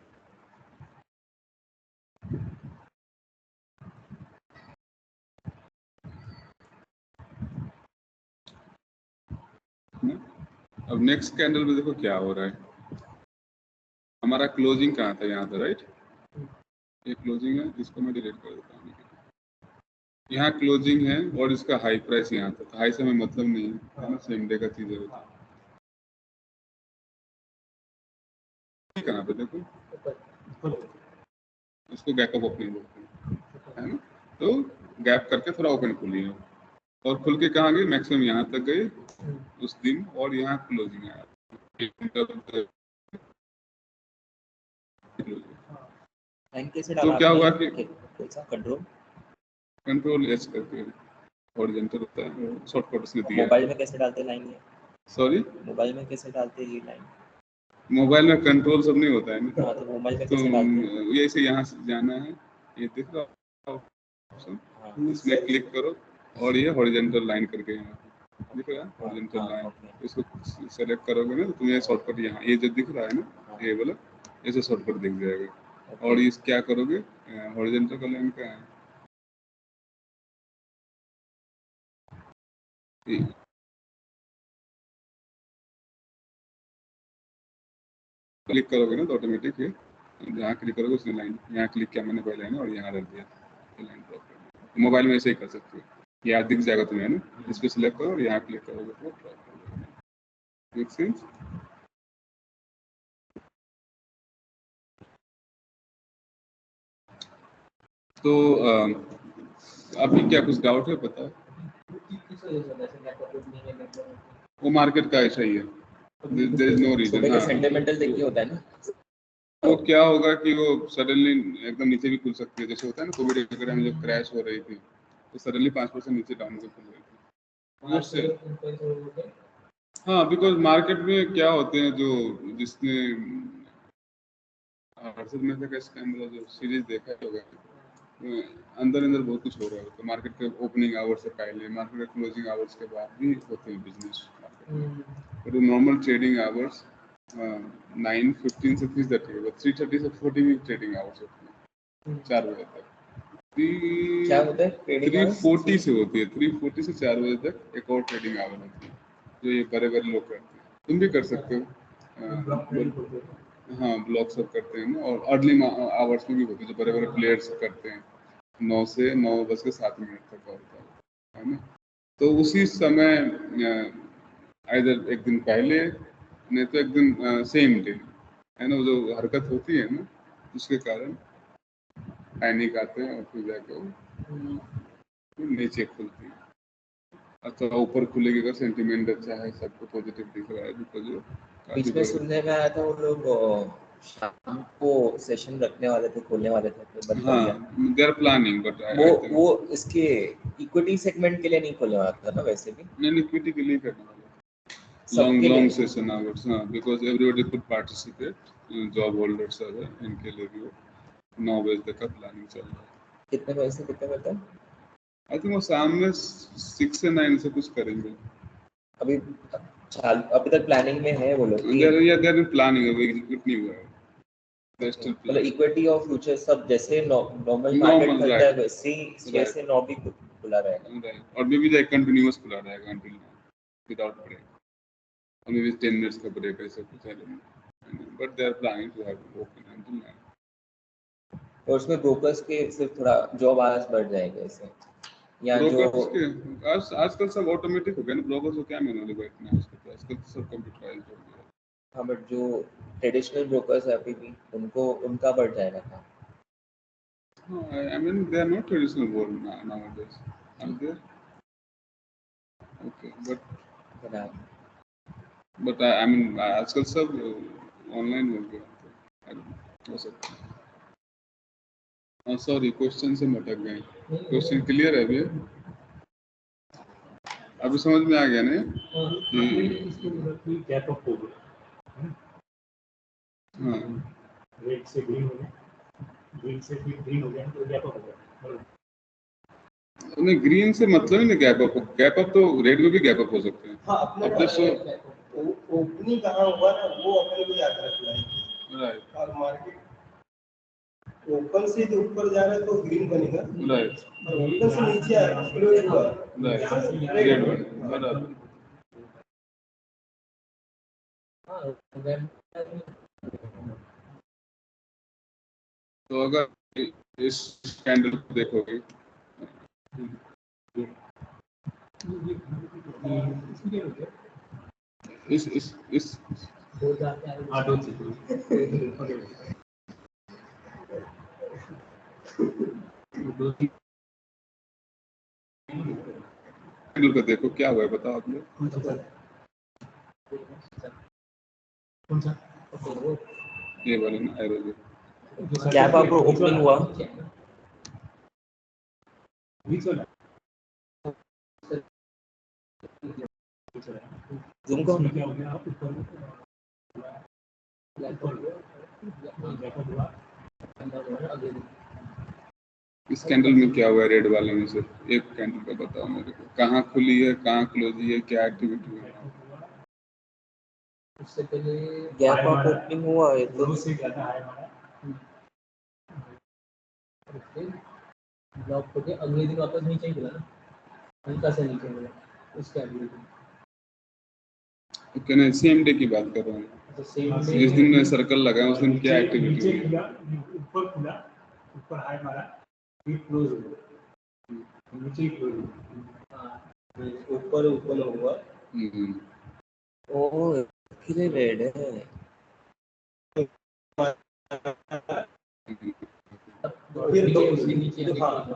[SPEAKER 1] अब नेक्स्ट कैंडल में देखो क्या हो रहा है, हमारा क्लोजिंग कहाँ था, यहाँ था, राइट, ये क्लोजिंग है, इसको मैं डिलीट कर देता हूँ, यहाँ क्लोजिंग है और इसका हाई प्राइस यहाँ था, हाई से हमें मतलब नहीं है ना, सेम डे का चीज है, कहाँ पे देखो, इसको गैप अप ओपनिंग बोलते हैं, है ना, तो गैप करके थोड़ा ओपन खुली है और खुल के कहाँ गई, मैक्सिमम यहाँ तक गई उस दिन, और यहाँ क्लोजिंग आया, तो क्या हुआ कि कंट्रोल एच करके हॉरिजॉन्टल होता है, शॉर्टकट उसने दिया।
[SPEAKER 2] मोबाइल में कैसे डालते लाइन ये?
[SPEAKER 1] सॉरी,
[SPEAKER 2] मोबाइल में कैसे डालते ये लाइन?
[SPEAKER 1] मोबाइल में कंट्रोल सब नहीं होता है ना,
[SPEAKER 2] हाँ, तो मोबाइल में
[SPEAKER 1] तो
[SPEAKER 2] कैसे डालते?
[SPEAKER 1] ये से यहाँ से जाना है, ये दिख रहा ऑप्शन, इसमें क्लिक करो और ये हॉरिजॉन्टल लाइन करके यहाँ दिख रहा है, हॉरिजॉन्टल लाइन, इसको सेलेक्ट करोगे ना तो तुम्हें शॉर्टकट यहाँ ये जो दिख रहा है ना, ये वाला ऐसे शॉर्टकट दिख जाएगा, और इस क्या करोगे, हॉरिजॉन्टल का लाइन का है, क्लिक करोगे ना तो ऑटोमेटिक ये जहाँ क्लिक करोगे उसने लाइन, यहाँ क्लिक किया मैंने पहले है ना, और यहाँ रख दिया, लाइन ड्रॉप कर दिया। मोबाइल में ऐसे ही कर सकते हो, यहाँ दिख जाएगा तुम्हें ना, इस पर सिलेक्ट करो और यहाँ क्लिक करोगे तो ड्रॉप कर देगा, मेक सेंस। तो अभी क्या कुछ डाउट है, पता है, वो मार्केट का ऐसा ही है, देयर इज नो रीजन। हाँ,
[SPEAKER 2] सेंटिमेंटल देखिए होता है ना,
[SPEAKER 1] वो क्या होगा कि वो सडनली एकदम नीचे भी खुल सकती है, जैसे होता है ना कोविड वगैरह में जब क्रैश हो रही थी तो सडनली 5% नीचे डाउन से खुल रही थी, उससे हाँ, बिकॉज मार्केट में क्या होते हैं जो जिसने हर्षद मेहता का स्कैम वाला जो सीरीज देखा होगा, अंदर अंदर बहुत कुछ हो रहा होता है, मार्केट के ओपनिंग आवर्स से पहले, मार्केट के क्लोजिंग आवर्स के बाद भी होते हैं बिजनेस मार्केट में, नॉर्मल ट्रेडिंग आवर्स 9:15 से 3:30 है, 3:30 से 40 भी ट्रेडिंग आवर्स होते हैं, 4 बजे तक,
[SPEAKER 2] क्या होता है
[SPEAKER 1] 3:40 से होती है, 3:40 से 4 बजे तक एक और ट्रेडिंग आवर होती है, जो ये बड़े बड़े लोग करते हैं, तुम भी कर सकते हो, हाँ, ब्लॉक सब करते हैं ना, और अर्ली आवर्स में भी होते हैं जो बड़े बड़े प्लेयर्स करते हैं, 9 से 9:07 तक का होता है ना, तो उसी समय इधर एक दिन पहले नहीं तो एक दिन सेम डे, है ना, जो हरकत होती है ना उसके कारण पैनिक आते हैं और फिर जाकर नीचे खुलती है, अच्छा ऊपर खुलेगी अगर सेंटीमेंट अच्छा है, सबको पॉजिटिव दिख रहा है, बिकॉज
[SPEAKER 2] बीच में सुनने में आया था वो लोग शाम को सेशन रखने वाले थे, खोलने वाले थे, फिर बंद कर दिया।
[SPEAKER 1] दे आर प्लानिंग, बट
[SPEAKER 2] वो इसके इक्विटी सेगमेंट के लिए नहीं खोलने वाला था ना, वैसे भी
[SPEAKER 1] नहीं, इक्विटी के लिए करने वाला, लॉन्ग सेशन आवर्स, हाँ, because everybody could participate, job holders है इनके लिए भी 9 बजे तक का प्लानिंग चल रहा है।
[SPEAKER 2] कितने बजे से कितने बजे तक?
[SPEAKER 1] आई थिंक वो शाम में 6 से 9 से कुछ करेंगे,
[SPEAKER 2] अभी तक प्लानिंग में है वो लोग,
[SPEAKER 1] देयर प्लानिंग है, वो एग्जीक्यूट नहीं हुआ है,
[SPEAKER 2] मतलब इक्विटी और फ्यूचर सब जैसे नॉर्मल मार्केट चलता है वैसे ही जैसे 9 भी खुला रहेगा,
[SPEAKER 1] और मे बी कंटिन्यूअस खुला रहेगा अंटिल विदाउट ब्रेक, और मे बी 10 मिनट्स का ब्रेक ऐसा कुछ है, but they are planning to have open until 9,
[SPEAKER 2] और उसमें ब्रोकर्स के सिर्फ थोड़ा जॉब आवर्स बढ़ जाएंगे ऐसे, या
[SPEAKER 1] ब्रोकर्स
[SPEAKER 2] जो
[SPEAKER 1] के आजकल सब ऑटोमेटिक हो गया ना, ब्रोकर्स को क्या मैनुअली बैठना है उसको, आजकल तो सब कंप्यूटराइज्ड हो गया।
[SPEAKER 2] हाँ, बट जो ट्रेडिशनल ब्रोकर्स है अभी भी उनका बढ़ जाएगा था।
[SPEAKER 1] I mean they are not traditional world nowadays, are they? Okay, but I mean आजकल सब ऑनलाइन हो गया, हो सकता है। सॉरी, क्वेश्चन से मटक गए, क्वेश्चन क्लियर है अभी? अभी समझ में आ गया नहीं
[SPEAKER 3] इसको मतलब कि गैप अप हो गया।
[SPEAKER 1] हाँ
[SPEAKER 3] रेड से ग्रीन हो गया, ग्रीन से फिर ग्रीन हो गया तो गैप अप हो गया।
[SPEAKER 1] नहीं ग्रीन से मतलब ही नहीं गैप अप तो रेड में भी गैप अप हो सकते हैं।
[SPEAKER 2] हाँ अपने
[SPEAKER 1] अब जैसे
[SPEAKER 2] ओपनिंग कहाँ हुआ ना वो अपने को याद रखना है।
[SPEAKER 1] राइट
[SPEAKER 2] और मार्केट ओपन से जो ऊपर जा रहा है तो ग्रीन बनेगा,
[SPEAKER 1] राइट
[SPEAKER 2] और ओपन से नीचे आ रहा है क्लोज हुआ
[SPEAKER 1] राइट
[SPEAKER 2] रेड
[SPEAKER 1] रेड
[SPEAKER 2] बनेगा।
[SPEAKER 1] बराबर। तो अगर इस कैंडल को देखोगे इस कैंडल को देखो क्या हुआ है बताओ आप लोग। ये वाले ना एरो जो
[SPEAKER 2] गैप अप ओपनिंग हुआ, जूम को
[SPEAKER 1] इस कैंडल में क्या हुआ है रेड वाले में से एक कैंडल का बताओ मेरे को, कहाँ खुली है कहाँ क्लोज हुई है क्या एक्टिविटी हुई है।
[SPEAKER 2] उससे पहले गैप अप ओपनिंग हुआ है तो
[SPEAKER 3] से ज्यादा है हमारा
[SPEAKER 4] ब्लॉक होके अगले दिन वापस नीचे ही गिरा ना, हल्का सा नीचे गिरा उसके अगले दिन।
[SPEAKER 1] ओके नहीं सेम डे की बात कर रहा हूँ,
[SPEAKER 4] तो सेम
[SPEAKER 1] जिस दिन में सर्कल लगा है उस दिन क्या एक्टिविटी
[SPEAKER 3] नीचे
[SPEAKER 1] हुई है।
[SPEAKER 3] खुला, ऊपर खुला, ऊपर हाई मारा, फिर क्लोज हो गया, नीचे क्लोज हो गया।
[SPEAKER 2] ऊपर ओपन हुआ ओ फिर रेड है। फिर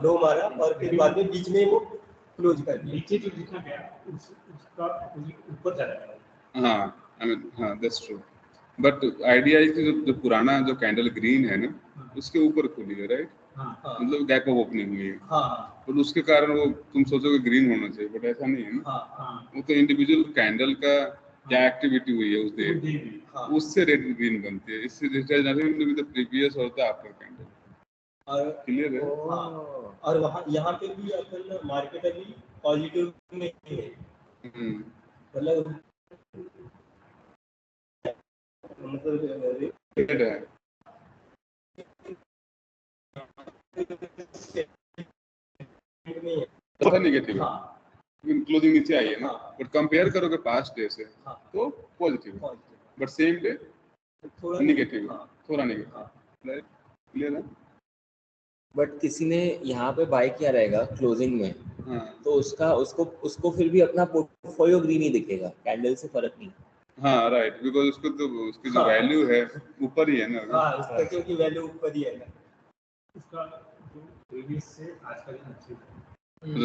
[SPEAKER 2] दो मारा और फिर बाद में बीच में वो क्लोज कर दिया।
[SPEAKER 3] नीचे जो दिखा गया उसका ऊपर चला गया।
[SPEAKER 1] हाँ आई मीन हाँ दैट्स ट्रू बट आइडिया है कि जो पुराना जो कैंडल ग्रीन है ना उसके ऊपर खुली है राइट, मतलब गैप ऑफ ओपनिंग हुई है। तो उसके कारण वो तुम सोचोगे ग्रीन होना चाहिए बट ऐसा नहीं है ना। वो तो इंडिविजुअल कैंडल का क्या एक्टिविटी हुई है उस दिन उससे रेड ग्रीन बनती है। इससे नथिंग विद द प्रीवियस और द आफ्टर कैंडल।
[SPEAKER 2] और
[SPEAKER 1] क्लियर है।
[SPEAKER 2] और वहाँ यहाँ पे भी अपन मार्केट अभी पॉजिटिव में है, मतलब
[SPEAKER 1] रेड है पता नेगेटिव है क्लोजिंग नीचे आई है ना बट कंपेयर करोगे पास्ट डे से तो पॉजिटिव है बट सेम डे
[SPEAKER 2] थोड़ा
[SPEAKER 1] नेगेटिव है, थोड़ा नेगेटिव राइट। क्लियर है।
[SPEAKER 2] बट किसी ने यहाँ पे बाय किया रहेगा क्लोजिंग में
[SPEAKER 1] हाँ
[SPEAKER 2] तो उसको फिर भी अपना पोर्टफोलियो ग्रीन ही दिखेगा, कैंडल से फर्क नहीं।
[SPEAKER 1] हाँ राइट बिकॉज उसको तो उसकी जो वैल्यू है ऊपर ही है ना।
[SPEAKER 2] हाँ उसका क्योंकि वैल्यू ऊपर ही है ना,
[SPEAKER 3] उसका जो प्रीवियस से आज का दिन अच्छी है।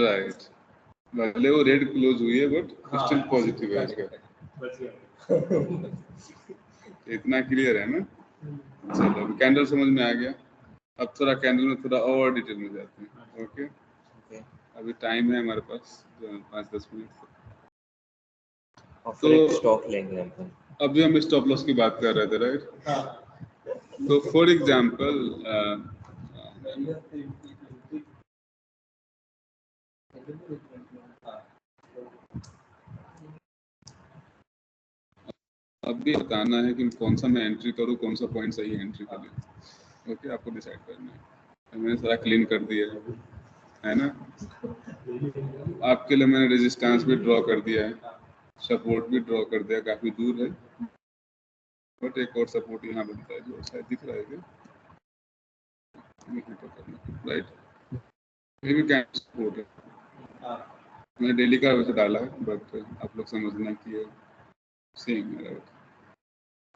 [SPEAKER 1] राइट भले वो रेड क्लोज हुई है बट स्टिल पॉजिटिव है उसका।
[SPEAKER 3] बच गया।
[SPEAKER 1] इतना क्लियर है ना। चलो अभी कैंडल समझ में आ गया। अब थोड़ा कैंडल में थोड़ा और डिटेल में जाते हैं। ओके अभी टाइम है हमारे पास 5-10 मिनट
[SPEAKER 2] और फिर एक स्टॉक लेंगे अपन।
[SPEAKER 1] अभी हम स्टॉप लॉस की बात कर रहे थे राइट। तो फॉर एग्जांपल अभी बताना है कि कौन सा मैं एंट्री करूँ कौन सा पॉइंट सही है एंट्री के लिए। ओके आपको डिसाइड करना है। मैंने सारा क्लीन कर दिया है ना। आपके लिए मैंने रेजिस्टेंस भी ड्रॉ कर दिया है, सपोर्ट भी ड्रॉ कर दिया, काफी दूर है बट एक और सपोर्ट यहाँ बनता है जो शायद दिख रहा है क्या राइट। ये भी क्या सपोर्ट है, मैंने डेली का वैसे डाला है बट आप लोग समझना कि सेम है राइट।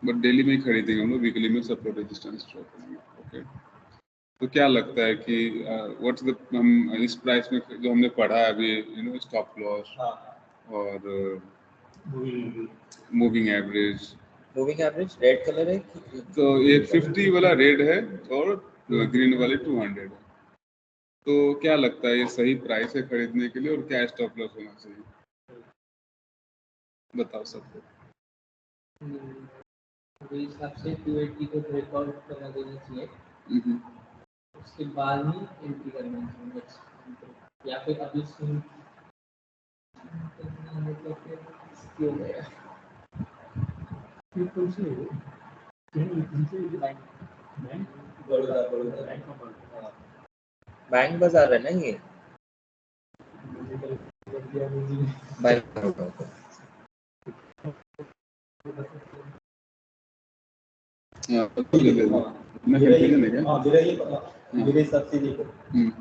[SPEAKER 1] बट डेली में ही खरीदेंगे हम लोग, वीकली में सपोर्ट रेजिस्टेंस ड्रॉ करेंगे। ओके तो क्या लगता है कि व्हाट्स द हम इस प्राइस में जो हमने पढ़ा है अभी स्टॉप लॉस और मूविंग एवरेज
[SPEAKER 2] रेड कलर है
[SPEAKER 1] तो ये 50 वाला रेड है और ग्रीन वाले 200 है। तो क्या लगता है ये सही प्राइस है खरीदने के लिए और क्या स्टॉप लॉस होना चाहिए। बताओ सबको।
[SPEAKER 4] मेरे हिसाब से 280 को ब्रेकआउट करना देना चाहिए,
[SPEAKER 1] हम्म,
[SPEAKER 4] उसके बाद ही एंट्री करना चाहिए next, या फिर अभी स्विंग करना है तो फिर स्किल हो गया।
[SPEAKER 3] ये कौन से है? कौन से
[SPEAKER 4] bank
[SPEAKER 3] bank?
[SPEAKER 2] Baroda
[SPEAKER 3] bank of Baroda.
[SPEAKER 2] हाँ, बैंक बाजार है ना ये, बैंक
[SPEAKER 1] हाँ, तो ले ले लो। अपना कंफ्यूजन है क्या?
[SPEAKER 2] मेरे हिसाब से देखो,
[SPEAKER 1] हम्म,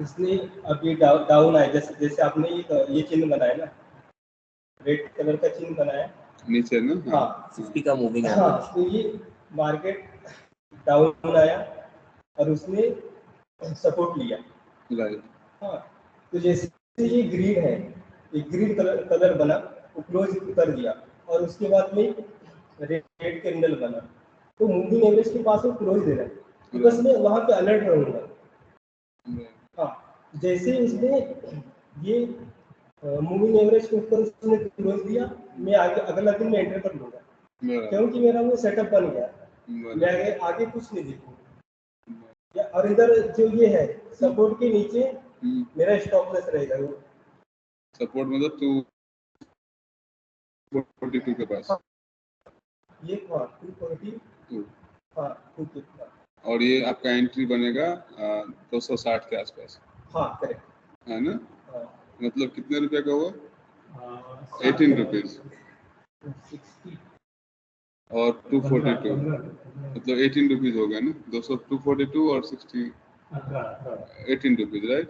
[SPEAKER 2] इसने अभी डाउन आया, जैसे जैसे आपने ये चिन्ह बनाया ना, रेड कलर का चिन्ह बनाया,
[SPEAKER 1] नीचे ना?
[SPEAKER 2] हाँ 50 का मूविंग है, हाँ, तो ये मार्केट डाउन आया और उसने सपोर्ट लिया,
[SPEAKER 1] राइट।
[SPEAKER 2] हाँ, तो जैसे ये ग्रीन है, ये ग्रीन कलर बना, वो क्लोज कर दिया और उसके बाद में रेड कैंडल बना, तो मूविंग एवरेज के पास वो क्लोज दे रहा है, तो बस मैं वहाँ पे अलर्ट रहूँगा। हाँ, जैसे इसने ये मूविंग एवरेज के ऊपर उसने क्लोज दिया, मैं आगे अगला दिन में एंटर कर लूँगा, क्योंकि मेरा वो सेटअप बन गया, मैं आगे कुछ नहीं देखूँगा। और इधर जो ये है सपोर्ट के नीचे मेरा स्टॉप लॉस रहेगा, वो
[SPEAKER 1] सपोर्ट मतलब 242 के पास,
[SPEAKER 2] ये 242, हाँ 242,
[SPEAKER 1] और ये आपका एंट्री बनेगा 260 के आसपास,
[SPEAKER 2] हाँ करेक्ट
[SPEAKER 1] है ना?
[SPEAKER 2] हाँ,
[SPEAKER 1] मतलब कितने रुपए का हुआ?
[SPEAKER 3] 18
[SPEAKER 1] 18 रुपीज
[SPEAKER 3] 60
[SPEAKER 1] और 242, मतलब 18 रुपीज हो गया ना? 242 और 60, 18 रुपीज, राइट?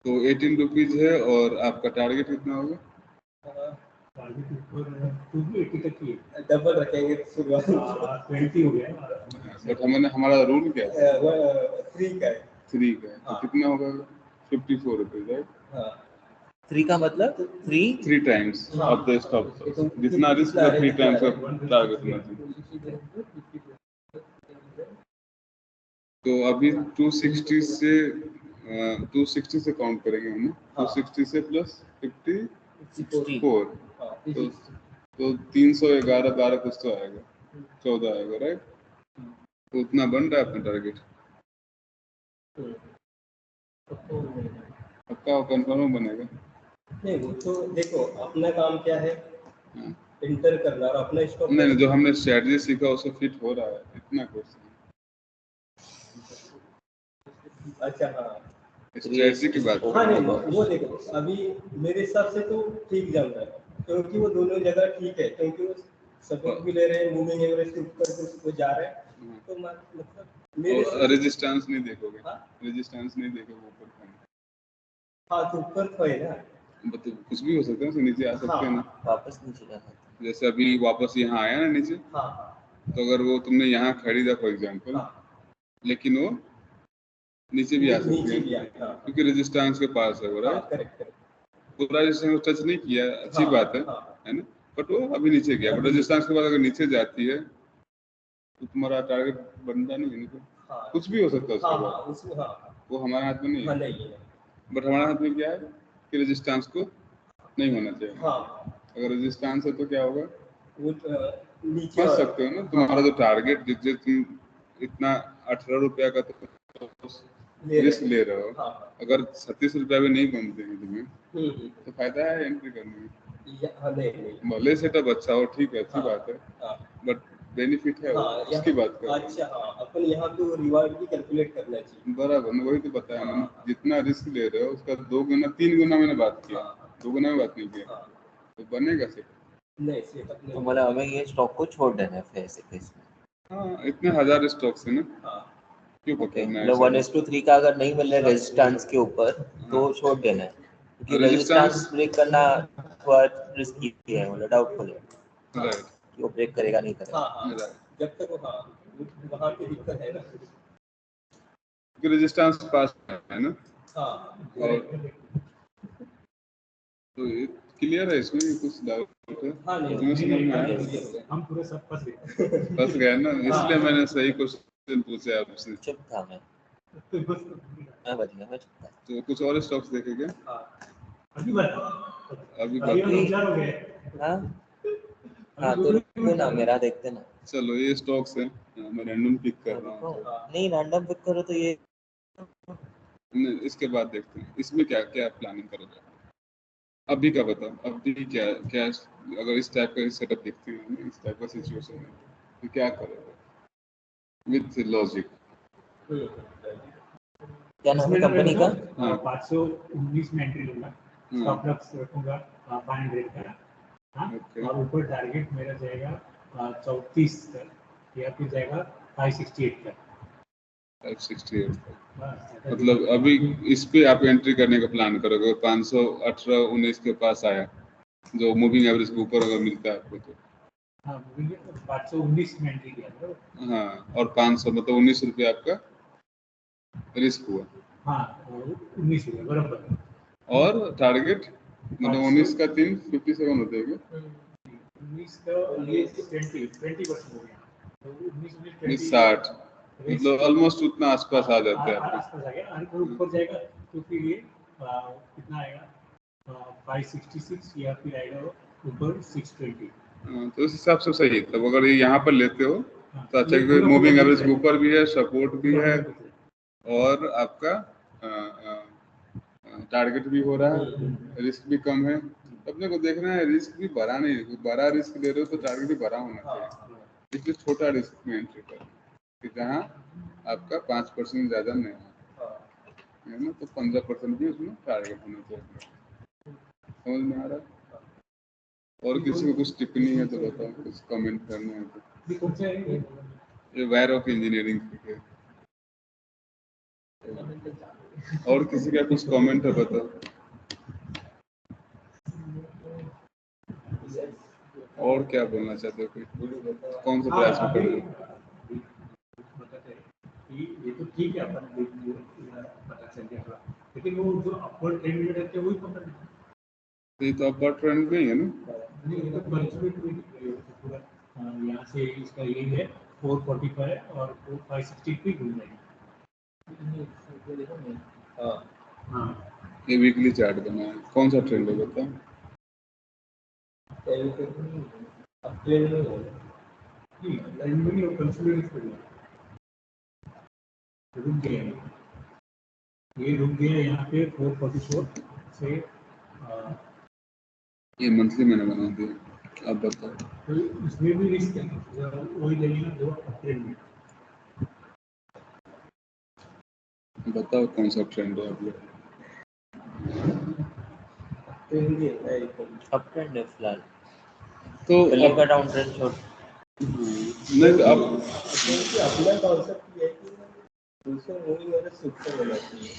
[SPEAKER 1] तो 18 रुपीज है, और आपका टारगेट कितना होगा?
[SPEAKER 3] टारगेट ऊपर 280 तक ही है।
[SPEAKER 2] डबल रखेंगे तो शुरुआत
[SPEAKER 3] 20 हो गया।
[SPEAKER 1] बट हमने, हमारा रूल क्या है?
[SPEAKER 2] 3 का है,
[SPEAKER 1] 3 का है, तो
[SPEAKER 2] हाँ।
[SPEAKER 1] कितना होगा? 54 रुपीज, राइट?
[SPEAKER 2] हाँ 3 का मतलब
[SPEAKER 1] 3 टाइम्स
[SPEAKER 2] हाँ।
[SPEAKER 1] ऑफ द स्टॉप, जितना रिस्क है 3 टाइम्स ऑफ टारगेट होना चाहिए। तो अभी 260 से काउंट करेंगे हम, 260 से प्लस 54, तो 311 12 कुछ तो आएगा, 14 आएगा, राइट? तो उतना बन रहा है अपना टारगेट, पक्का कंफर्म बनेगा?
[SPEAKER 2] नहीं, वो तो देखो अपना काम क्या है, इंटर करना और अपना स्टॉप।
[SPEAKER 1] नहीं, जो हमने स्ट्रेटजी सीखा उससे फिट हो रहा है, इतना कुछ।
[SPEAKER 2] अच्छा हाँ,
[SPEAKER 1] स्ट्रेटजी की बात
[SPEAKER 2] हाँ नहीं वो देखो अभी मेरे हिसाब से तो ठीक चल रहा है, क्योंकि वो दोनों जगह ठीक है, क्योंकि वो सपोर्ट भी ले रहे हैं, मूविंग एवरेज के ऊपर वो जा रहे हैं, तो मतलब मेरे
[SPEAKER 1] रेजिस्टेंस नहीं देखोगे? रेजिस्टेंस नहीं देखोगे ऊपर का?
[SPEAKER 2] हाँ तो ऊपर तो है ना,
[SPEAKER 1] तो कुछ भी हो सकता है, तो नीचे आ सकते हैं ना,
[SPEAKER 2] वापस नीचे जा सकते हैं।
[SPEAKER 1] जैसे अभी वापस यहाँ आया ना नीचे,
[SPEAKER 2] हाँ
[SPEAKER 1] तो अगर वो तुमने यहाँ खरीदा फॉर एग्जांपल, लेकिन वो नीचे भी आ सकती है, क्योंकि रेजिस्टेंस के पास है वो, राइट?
[SPEAKER 2] करेक्ट,
[SPEAKER 1] पूरा रेजिस्टेंस टच नहीं किया, अच्छी बात है ना? बट वो अभी नीचे गया, बट रेजिस्टेंस के बाद अगर नीचे जाती है तो तुम्हारा टारगेट बनता नहीं है, तो कुछ भी हो सकता है उसके बाद, वो हमारे हाथ में नहीं है। बट हमारे हाथ में क्या है कि रेजिस्टेंस को नहीं होना चाहिए। अगर रेजिस्टेंस है तो क्या होगा, फंस सकते हो ना। तुम्हारा जो टारगेट, जिससे तुम इतना 18 रुपया का तो रिस्क ले रहे हो, अगर 36 रुपया भी नहीं बनते हैं तुम्हें, तो फायदा है एंट्री करने में। भले सेटअप अच्छा हो, ठीक है, अच्छी बात है, बट बेनिफिट है उसकी बात कर।
[SPEAKER 2] अच्छा हाँ, अपन यहाँ पे रिवार्ड भी कैलकुलेट करना चाहिए।
[SPEAKER 1] बराबर, मैं वही तो बताया मैंने, जितना रिस्क ले रहे हो उसका 2 गुना 3 गुना मैंने बात किया, 2 गुना में बात नहीं किया, तो बनेगा सेटअप
[SPEAKER 2] नहीं सेटअप नहीं। तो मतलब हमें ये स्टॉक को छोड़ देना है फिर ऐसे केस में।
[SPEAKER 1] हाँ, इतने हजार स्टॉक्स है ना, क्यों पकड़ना है?
[SPEAKER 2] 1:3 का अगर नहीं मिल रहा रेजिस्टेंस के ऊपर तो छोड़ देना है, क्योंकि रेजिस्टेंस ब्रेक करना थोड़ा रिस्की है, मतलब डाउटफुल है,
[SPEAKER 1] राइट,
[SPEAKER 2] कि वो ब्रेक करेगा नहीं करेगा। जब तक वहाँ पे दिक्कत है ना,
[SPEAKER 1] क्योंकि रेजिस्टेंस पास है ना। और तो क्लियर है, इसमें कुछ डाउट है? तुम्हें समझ में आया?
[SPEAKER 3] हम पूरे सब फंस
[SPEAKER 1] गए ना, इसलिए मैंने सही क्वेश्चन पूछा आपसे।
[SPEAKER 2] चुप था मैं बच गया, मैं चुप था।
[SPEAKER 1] तो कुछ और स्टॉक्स देखेंगे?
[SPEAKER 3] अभी बात
[SPEAKER 1] अभी
[SPEAKER 3] अभी
[SPEAKER 1] बताओ।
[SPEAKER 3] 2000 हो गए।
[SPEAKER 2] हाँ हाँ, तो रुको ना, मेरा देखते ना।
[SPEAKER 1] चलो ये स्टॉक्स है, मैं रैंडम पिक कर रहा
[SPEAKER 2] रुको,
[SPEAKER 1] हूँ।
[SPEAKER 2] नहीं रैंडम पिक करो तो ये
[SPEAKER 1] नहीं, इसके बाद देखते हैं इसमें क्या क्या प्लानिंग करोगे। अभी का बताओ, अभी क्या क्या अगर इस टाइप का सेटअप देखते हैं, इस टाइप का सिचुएशन है तो क्या करोगे विथ लॉजिक।
[SPEAKER 2] क्या नाम है कंपनी का?
[SPEAKER 3] 519 में एंट्री लूंगा, स्टॉप लॉस रखूंगा 500 का। हाँ,
[SPEAKER 1] Okay.
[SPEAKER 3] और ऊपर टारगेट मेरा जाएगा 34 तक, या फिर जाएगा 568 तक।
[SPEAKER 1] 568
[SPEAKER 3] बस,
[SPEAKER 1] मतलब अभी इस पे आप एंट्री करने का प्लान करोगे। 518-19 के पास आया, जो मूविंग एवरेज के ऊपर अगर मिलता है आपको तो।
[SPEAKER 3] हाँ, 519 में एंट्री किया था।
[SPEAKER 1] हाँ, और 500 मतलब 19 रुपये आपका रिस्क हुआ।
[SPEAKER 3] हाँ, 19 हुआ बराबर।
[SPEAKER 1] और टारगेट मतलब 19 का 3 57 होते हैं क्या?
[SPEAKER 3] 19 का ये 20% हो गया, तो 19 में 20
[SPEAKER 1] 60 मतलब ऑलमोस्ट उतना आसपास आ जाते हैं आपके।
[SPEAKER 3] आसपास आ गया, और ऊपर जाएगा तो फिर ये कितना आएगा 566, या फिर आएगा ऊपर 620।
[SPEAKER 1] तो उस हिसाब से सही है। तब अगर ये यहाँ पर लेते हो तो अच्छा,
[SPEAKER 3] ये
[SPEAKER 1] क्योंकि
[SPEAKER 3] पूरा
[SPEAKER 1] मूविंग
[SPEAKER 3] पूरा
[SPEAKER 1] एवरेज के
[SPEAKER 3] है।
[SPEAKER 1] ऊपर भी है, सपोर्ट भी है,
[SPEAKER 3] पूरा
[SPEAKER 1] और आपका टारगेट भी हो रहा है, रिस्क भी कम है। अपने को देखना है रिस्क भी बड़ा नहीं, बड़ा रिस्क ले रहे हो तो टारगेट भी बड़ा होना चाहिए। इसलिए छोटा रिस्क में एंट्री करो कि जहाँ आपका 5% ज़्यादा नहीं हो, है ना, तो 15% भी उसमें टारगेट होना चाहिए। समझ में आ रहा है? और किसी को कुछ टिप्पणी है तो बताओ, कुछ कमेंट करना है तो।
[SPEAKER 3] कौन सा है?
[SPEAKER 1] ये वायर ऑफ इंजीनियरिंग है। और किसी का कुछ कमेंट है बताओ। और क्या बोलना चाहते हो, कोई कौन सा प्राइस में करना है?
[SPEAKER 3] बताते हैं कि ये तो ठीक है, अपन पता चल गया, लेकिन वो जो अपवर्ड ट्रेंड में रहते हैं वही पकड़ नहीं।
[SPEAKER 1] तो ये तो अपर ट्रेंड में ही है ना।
[SPEAKER 3] नहीं, ये तो कंसोलिडेट हुई है, पूरा यहाँ से इसका ये है 445 और 560 पे घूम जाएगी। हाँ,
[SPEAKER 1] ये वीकली चार्ट बना है, कौन सा ट्रेंड है बताओ।
[SPEAKER 3] नहीं ट्रेंड में नहीं, कंसोलिडेट कर लिया, रुक गया है। ये रुक गया यहाँ पे 444 से
[SPEAKER 1] ये मंथली मैंने बना दिया, आप बताओ।
[SPEAKER 3] तो इसमें भी रिस्क है, वही लगेगा जो ट्रेंड में।
[SPEAKER 1] बताओ कौन सा ट्रेंड है आप लोग।
[SPEAKER 2] अप ट्रेंड है फिलहाल,
[SPEAKER 1] तो
[SPEAKER 2] पहले
[SPEAKER 1] अब
[SPEAKER 2] का डाउन ट्रेंड छोड़।
[SPEAKER 1] नहीं तो अब
[SPEAKER 5] क्योंकि अपना कॉन्सेप्ट ये है कि दूसरे मूविंग एवरेज सूत्र होना चाहिए,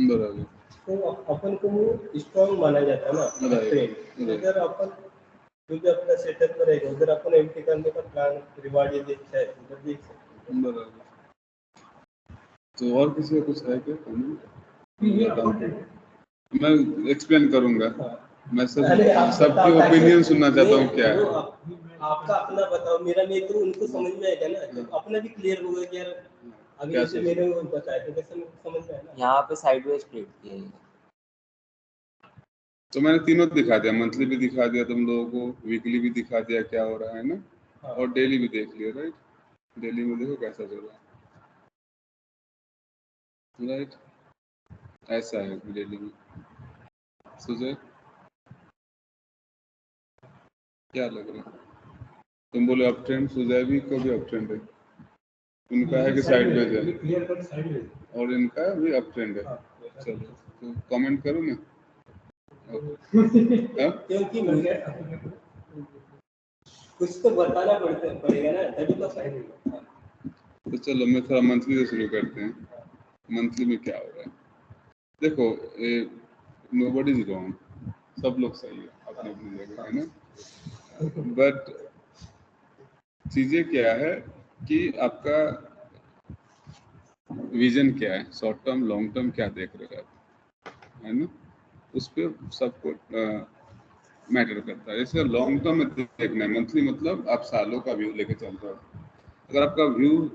[SPEAKER 1] बराबर,
[SPEAKER 5] तो अपन को वो स्ट्रॉन्ग माना जाता है ना
[SPEAKER 1] Right.
[SPEAKER 5] ट्रेंड। अगर अपन जो भी अपना सेटअप में रहेगा, उधर अपन एंट्री करने का प्लान रिवार्ड ये देखता है, उधर देख सकते हैं।
[SPEAKER 1] बराबर। तो और किसी का कुछ है क्या कमेंट? मैं एक्सप्लेन करूंगा। मैं
[SPEAKER 5] अरे आप
[SPEAKER 1] सबकी
[SPEAKER 5] बताओ,
[SPEAKER 1] ओपिनियन सुनना चाहता हूँ
[SPEAKER 5] नहीं,
[SPEAKER 1] क्या
[SPEAKER 5] वो
[SPEAKER 1] है।
[SPEAKER 5] आपका अपना बताओ, मेरा नहीं तो उनको समझ में आएगा ना, तो अपना भी क्लियर होगा कि यार अभी
[SPEAKER 1] क्या
[SPEAKER 5] जैसे
[SPEAKER 1] सोच
[SPEAKER 5] मेरे को बताया तो कैसे मेरे समझ में आया ना।
[SPEAKER 2] यहाँ पे साइडवेज ट्रेड किया है।
[SPEAKER 1] तो मैंने तीनों दिखा दिया, मंथली भी दिखा दिया तुम लोगों को, वीकली भी दिखा दिया क्या हो रहा है ना, और डेली भी देख लिया। राइट, डेली में देखो कैसा चल रहा है। राइट, ऐसा है डेली में। सुजय क्या लग रहा है? तुम बोले अप ट्रेंड, सुजय भी को भी अप ट्रेंड है, उनका है कि साइडवेज है,
[SPEAKER 3] क्लियर कट साइडवेज।
[SPEAKER 1] और इनका भी अप ट्रेंड है। चलो तो कमेंट करो ना। हाँ?
[SPEAKER 5] क्योंकि मुझे कुछ तो बताना पड़ेगा ना, तभी तो फायदा होगा।
[SPEAKER 1] तो चलो मैं थोड़ा मंथली से शुरू करते हैं। मंथली में क्या हो रहा है देखो, नोबडी इज रॉन्ग, सब लोग सही है अपनी अपनी जगह, है ना। बट चीजें क्या है कि आपका विजन क्या है, शॉर्ट टर्म लॉन्ग टर्म क्या देख रहे हो आप, है ना, उस पर सबको मैटर करता है। जैसे लॉन्ग टर्म में देखना है, मंथली मतलब आप सालों का व्यू लेके चल रहे हो। अगर आपका व्यू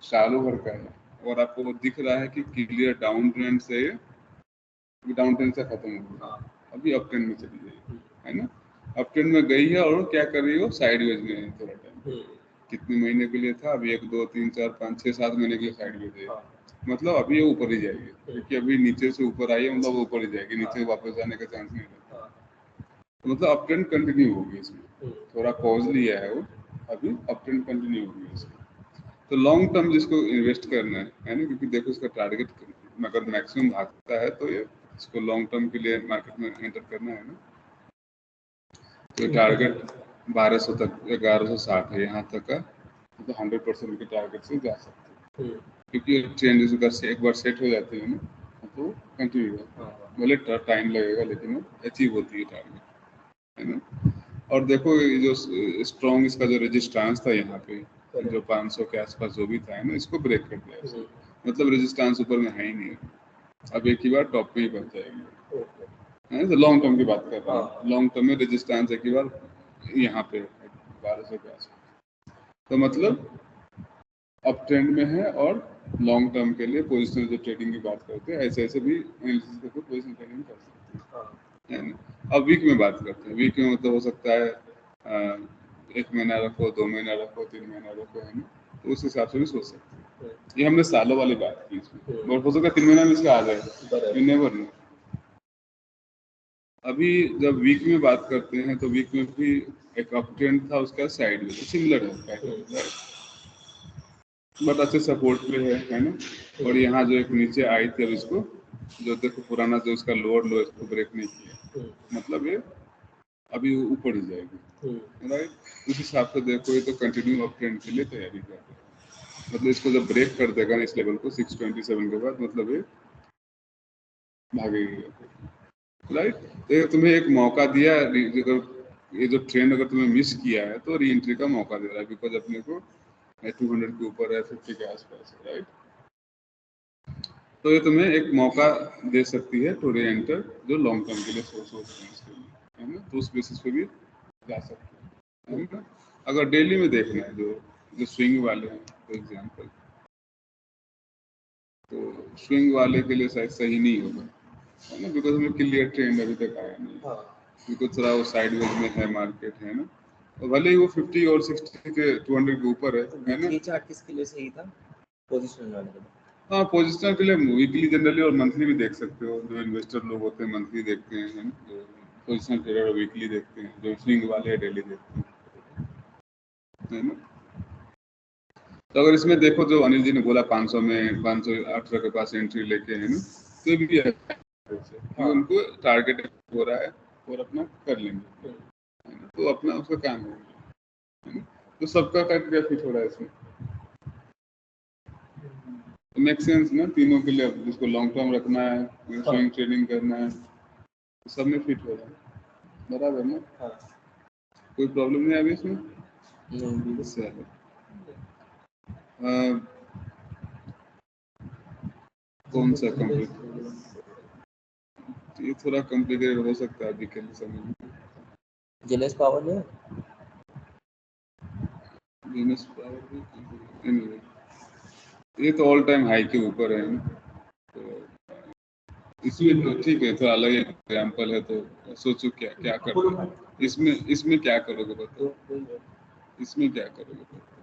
[SPEAKER 1] सालों भर का है और आपको दिख रहा है कि क्लियर डाउन ट्रेंड से खत्म हो गया, अभी अप ट्रेंड में चली जाएगी, है ना। अप ट्रेंड में गई है और क्या कर रही हो, साइडवेज में है थोड़ा टाइम, कितने महीने के लिए था, अभी 1 2 3 4 5 6 7 महीने के लिए साइडवेज है, मतलब अभी ये ऊपर ही जाएगी, क्योंकि अभी नीचे से ऊपर आई है, मतलब ऊपर ही जाएगी, नीचे वापस जाने का चांस नहीं रहता। तो मतलब अप ट्रेंड कंटिन्यू होगी इसमें, थोड़ा पॉज लिया है वो, अभी अप ट्रेंड कंटिन्यू होगी इसमें। तो लॉन्ग टर्म जिसको इन्वेस्ट करना है ना, क्योंकि देखो इसका टारगेट अगर मैक्सिमम भागता है तो ये इसको लॉन्ग टर्म के लिए मार्केट में एंटर करना है ना, तो टारगेट 1200 तक 1160 है यहाँ तक का, तो 100% के टारगेट से जा सकते हैं, क्योंकि ट्रेंड एक बार सेट हो जाती है ना तो कंटिन्यू रहता है, भले टाइम लगेगा लेकिन वो अचीव होती है टारगेट, है ना। और देखो ये जो स्ट्रॉन्ग इसका जो रेजिस्टेंस था यहाँ पे, जो 500 के आसपास जो भी था ना, इसको ब्रेक कर दिया इसने, मतलब रेजिस्टेंस ऊपर में है ही नहीं, अब एक ही बार टॉप पे ही बच जाएगी, है। तो लॉन्ग टर्म की बात कर रहा हूँ, लॉन्ग टर्म में रेजिस्टेंस एक ही बार यहाँ पे 1200 के आसपास, तो मतलब अप ट्रेंड में है। और लॉन्ग टर्म के लिए पोजिशनल जो ट्रेडिंग की बात करते हैं, ऐसे ऐसे भी एनालिसिस करके पोजिशनल ट्रेडिंग कर सकते हैं, है ना। अब वीक में बात करते हैं, वीक में मतलब हो सकता है 1 महीना रखो, 2 महीना रखो, 3 महीना रखो, है ना, तो उस हिसाब से भी सोच सकते हैं। ये हमने सालों वाली बात की इसमें, और हो सकता है 3 महीना में इसका आ जाए, यू नेवर नो। अभी जब वीक में बात करते हैं तो वीक में भी एक अप ट्रेंड था, उसका साइड में सिमिलर है, बट अच्छे सपोर्ट पे है ना। और यहाँ जो एक नीचे आई थी, अब इसको जो देखो पुराना जो इसका लोअर लो, इसको ब्रेक नहीं किया, मतलब ये अभी ऊपर ही जाएगी, राइट। उस हिसाब से देखो ये तो कंटिन्यू अप ट्रेंड के लिए तैयारी कर रहे हैं, मतलब इसको जब ब्रेक कर देगा इस लेवल को 627 के बाद, मतलब ये भागेगी, राइट। तो तुम्हें एक मौका दिया, अगर ये जो ट्रेंड अगर तुम्हें मिस किया है तो री एंट्री का मौका दे रहा है, बिकॉज अपने को 200 के ऊपर है, 50 के आसपास है, राइट। तो ये तुम्हें एक मौका दे सकती है टू री एंटर, जो लॉन्ग टर्म के लिए सोच हैं इसके लिए, है ना, तो उस बेसिस पे भी जा सकते हैं, है ना। अगर डेली में देखना है, जो स्विंग वाले हैं फॉर एग्जाम्पल, तो स्विंग वाले के लिए शायद सही नहीं होगा, है ना, बिकॉज हमें क्लियर ट्रेंड अभी तक आया नहीं, बिकॉज थोड़ा वो साइडवेज में है मार्केट, है ना। और भले ही वो 50 और 60 के 200 के ऊपर है ना।
[SPEAKER 2] ये चार्ट किसके लिए सही था, पोजीशनल वाले के लिए?
[SPEAKER 1] हाँ, पोजिशनल के लिए वीकली जनरली और मंथली भी देख सकते हो, जो इन्वेस्टर लोग होते हैं मंथली देखते हैं, है ना, जो पोजिशनल ट्रेडर वीकली देखते हैं, जो स्विंग वाले डेली देखते हैं, है ना। तो अगर इसमें देखो जो अनिल जी ने बोला 500 में 518 के पास एंट्री लेके, है ना, तो ये भी क्योंकि उनको टारगेट हो रहा है और अपना कर लेंगे, है ना, तो अपना उसका काम है ना, तो सबका क्या फिट हो रहा है इसमें, मेक सेंस ना, तीनों के लिए, जिसको लॉन्ग टर्म रखना है, स्विंग ट्रेडिंग करना है, तो सब में फिट हो रहा है, बराबर ना। कोई प्रॉब्लम नहीं अभी इसमें, कौन सा कम्प्लीट, ये थोड़ा कॉम्प्लिकेटेड हो सकता है अभी के लिए समझ में।
[SPEAKER 2] जेलस पावर ने
[SPEAKER 1] बिजनेस पावर भी anyway, ये तो ऑल टाइम हाई के ऊपर है ना, तो इसमें तो ठीक है, थोड़ा अलग एग्जाम्पल है, तो सोचो क्या क्या करोगे इसमें क्या करोगे बताओ, इसमें क्या करोगे बताओ।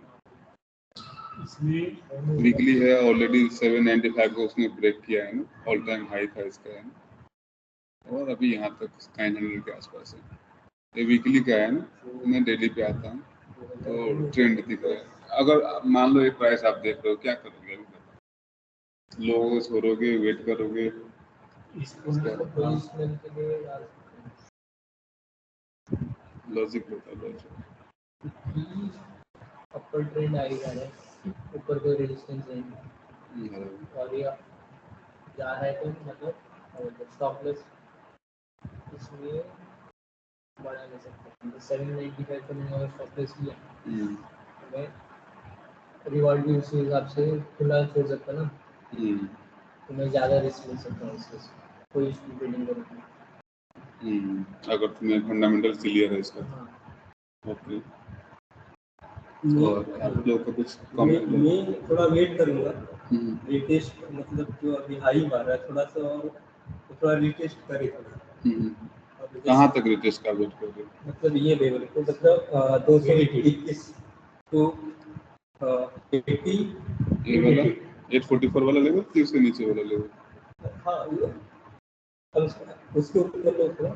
[SPEAKER 3] इसमें
[SPEAKER 1] वीकली है ऑलरेडी 795 को उसने ब्रेक किया है ना, ऑल टाइम हाई था इसका, है ना, और अभी यहाँ तक 900 के आसपास है, ये वीकली का है ना। मैं डेली पे आता हूँ तो ट्रेंड दिख रहा है, अगर मान लो ये प्राइस आप देख रहे हो, क्या करोगे अभी बताओ, लो छोड़ोगे, वेट करोगे,
[SPEAKER 4] पोजीशनल के लिए
[SPEAKER 1] लॉजिक होता है,
[SPEAKER 4] अपर ट्रेंड आ ही जा रहा है, ऊपर कोई रेजिस्टेंस नहीं, और ये जा रहा है तो मतलब स्टॉप लॉस इसलिए बढ़ा नहीं सकते, 795 पर मैंने स्टॉप लॉस किया, मैं रिवॉर्ड भी उसी हिसाब से खुला छोड़ सकता ना, तो मैं ज़्यादा रिस्क ले सकता हूँ इससे, कोई इसकी ट्रेडिंग करूँगा
[SPEAKER 1] अगर तुम्हें फंडामेंटल क्लियर है इसका, ओके। और आप लोग का कुछ कमेंट है?
[SPEAKER 5] मैं थोड़ा वेट करूंगा, रिटेस्ट मतलब जो अभी हाई मार रहा है थोड़ा सा, और थोड़ा रिटेस्ट करे थोड़ा,
[SPEAKER 1] कहाँ तक रिटेस्ट का वेट कर रहे हो?
[SPEAKER 5] मतलब ये लेवल को मतलब 221 टू 80
[SPEAKER 1] ये वाला 844 वाला लेवल कि उसके नीचे वाला लेवल
[SPEAKER 5] हाँ उसके ऊपर लो थोड़ा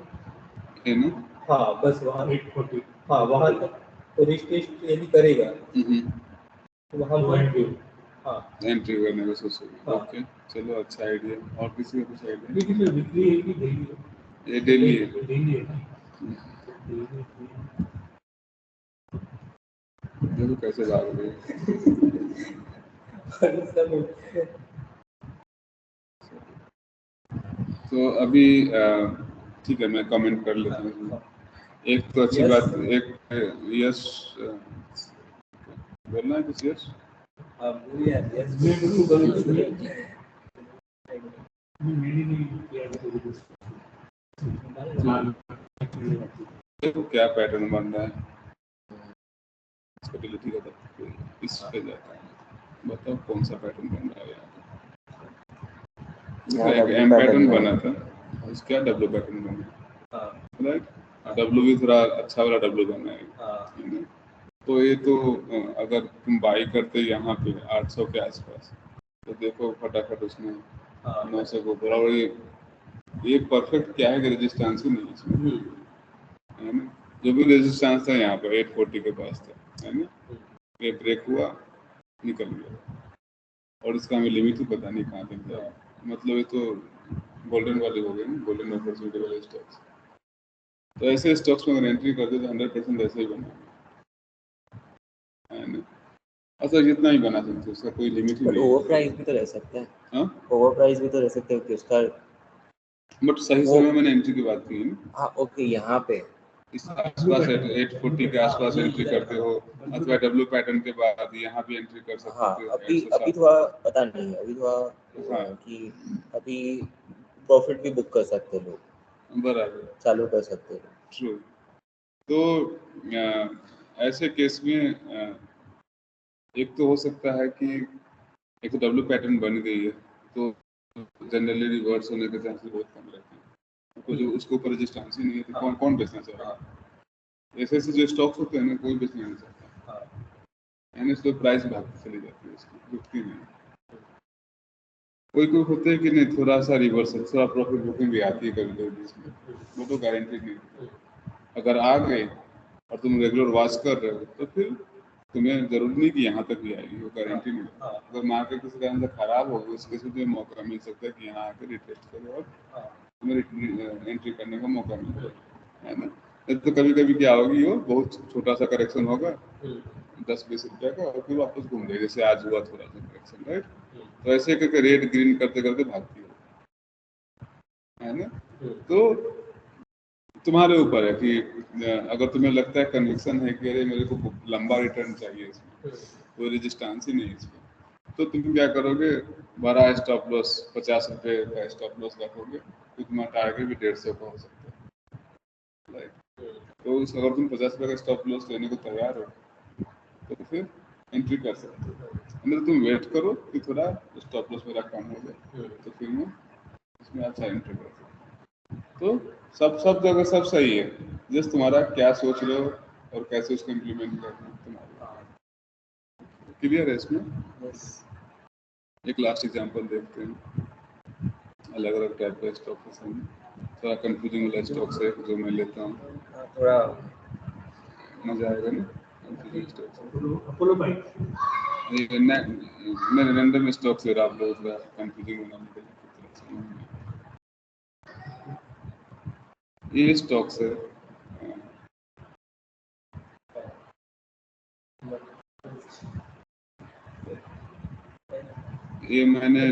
[SPEAKER 1] है ना?
[SPEAKER 5] हाँ बस वहाँ
[SPEAKER 3] 840
[SPEAKER 5] हाँ वहाँ तक रिटेस्ट यदि करेगा तो वहाँ पर हाँ
[SPEAKER 1] एंट्री करने का सोच रहे हो?
[SPEAKER 5] हाँ।
[SPEAKER 1] ओके, चलो अच्छा आइडिया। और किसी का कुछ आइडिया?
[SPEAKER 3] लेकिन ये वीकली है कि डेली है?
[SPEAKER 1] ये डेली है।
[SPEAKER 3] डेली है ना? डेली
[SPEAKER 1] देखो कैसे भाग रहे हैं। तो अभी ठीक है, मैं कमेंट कर लेता हूँ। एक तो अच्छी बात, एक यस बोलना है कुछ? यस
[SPEAKER 3] मैंने नहीं किया
[SPEAKER 1] देखो क्या पैटर्न बन रहा है, इसको डिलीट कर दो, इस पे जाता है, बताओ कौन सा पैटर्न बन रहा है यहाँ पे? एक एम पैटर्न बना था, इसका डब्ल्यू पैटर्न बना, राइट? डब्ल्यू भी थोड़ा अच्छा वाला डब्ल्यू बना है। तो ये तो अगर तुम बाई करते यहाँ पे 800 के आसपास, तो देखो फटाफट उसमें 900 को ऊपर, और ये परफेक्ट क्या है कि रेजिस्टेंस ही नहीं इसमें, है ना? जो भी रेजिस्टेंस था यहाँ पर 840 के पास था, है ना? ये ब्रेक हुआ, निकल गया, और इसका हमें लिमिट ही पता नहीं कहाँ तक जाए। मतलब ये तो गोल्डन वाले हो गए ना, गोल्डन अपॉर्चुनिटी वाले स्टॉक्स। तो ऐसे स्टॉक्स में अगर एंट्री करते तो 100% ऐसे ही बना, है ना? अच्छा, जितना ही बना सकते, उसका कोई लिमिट ही नहीं।
[SPEAKER 2] ओवर प्राइस भी तो रह सकता है।
[SPEAKER 1] हाँ,
[SPEAKER 2] ओवर प्राइस भी तो रह सकते हैं कि उसका,
[SPEAKER 1] बट सही समय मैंने एंट्री की बात की है ना।
[SPEAKER 2] हाँ ओके, यहाँ पे
[SPEAKER 1] इस आसपास 840 के आसपास एंट्री करते हो, अथवा डब्ल्यू पैटर्न के बाद यहाँ भी एंट्री कर सकते
[SPEAKER 2] हाँ
[SPEAKER 1] हो।
[SPEAKER 2] अभी थोड़ा पता नहीं है, अभी थोड़ा कि अभी प्रॉफिट भी बुक कर सकते लोग,
[SPEAKER 1] बराबर
[SPEAKER 2] चालू कर सकते हैं।
[SPEAKER 1] ट्रू। तो ऐसे केस में एक तो हो सकता है कि एक तो डब्ल्यू पैटर्न बन गई है, तो जनरली रिवर्स होने के चांसेस बहुत कम रहते हैं। तो जो उसके ऊपर रेजिस्टेंस ही नहीं है, तो कौन कौन बेचना चाहेगा? ऐसे ऐसे जो स्टॉक्स होते हैं ना, कोई बेचना नहीं चाहता, यानी इसलिए प्राइस भागती चली जाती है, इसकी रुकती नहीं। कोई कोई होते हैं कि नहीं, थोड़ा सा रिवर्स है, थोड़ा प्रॉफिट बुकिंग भी आती है कभी कभी इसमें, वो तो गारंटी नहीं। अगर आ गए और तुम रेगुलर वॉच कर रहे हो, तो फिर तुम्हें जरूरी नहीं कि यहाँ तक भी आएगी, वो गारंटी नहीं। अगर मार्केट किसी कारण से खराब हो, उस केस में तुम्हें मौका मिल सकता है कि यहाँ आकर रिटेस्ट करो और तुम्हें एंट्री करने का मौका मिले, है ना? तो कभी कभी क्या होगी, वो बहुत छोटा सा करेक्शन होगा 10-20 रुपये का, और फिर वापस घूम जाएगी, जैसे आज हुआ थोड़ा सा करेक्शन, राइट? तो ऐसे करके रेड ग्रीन करते करते भागती है ना? तो तुम्हारे ऊपर है कि अगर तुम्हें लगता है, कन्विक्शन है कि अरे मेरे को लंबा रिटर्न चाहिए, इसमें कोई रेजिस्टेंस ही नहीं है इसमें, तो तुम क्या करोगे, बड़ा स्टॉप लॉस 50 रुपये का स्टॉप लॉस रखोगे, तो तुम्हारा टारगेट भी 150 का हो सकता है, राइट? तो अगर तुम 50 रुपये का स्टॉप लॉस लेने को तैयार हो, तो फिर एंट्री कर सकते हो। अंदर तुम वेट करो कि थोड़ा स्टॉप लॉस मेरा कम हो जाए, तो फिर मैं इसमें अच्छा एंट्री कर सकता हूँ। तो सब जगह सब सही है, जस्ट तुम्हारा क्या सोच रहे हो और कैसे उसको इम्प्लीमेंट करना है तुम्हारा। क्लियर है इसमें? एक लास्ट एग्जांपल देखते हैं, अलग अलग टाइप के स्टॉक के सामने, थोड़ा कंफ्यूजिंग वाला स्टॉक से जो मैं लेता हूँ,
[SPEAKER 2] थोड़ा
[SPEAKER 1] मजा आएगा ना कंफ्यूजिंग स्टॉक से।
[SPEAKER 3] अपोलो बाइक
[SPEAKER 1] मैं रैंडम स्टॉक से आप लोग थोड़ा कंफ्यूजिंग बनाने के लिए ये स्टॉक से ये मैंने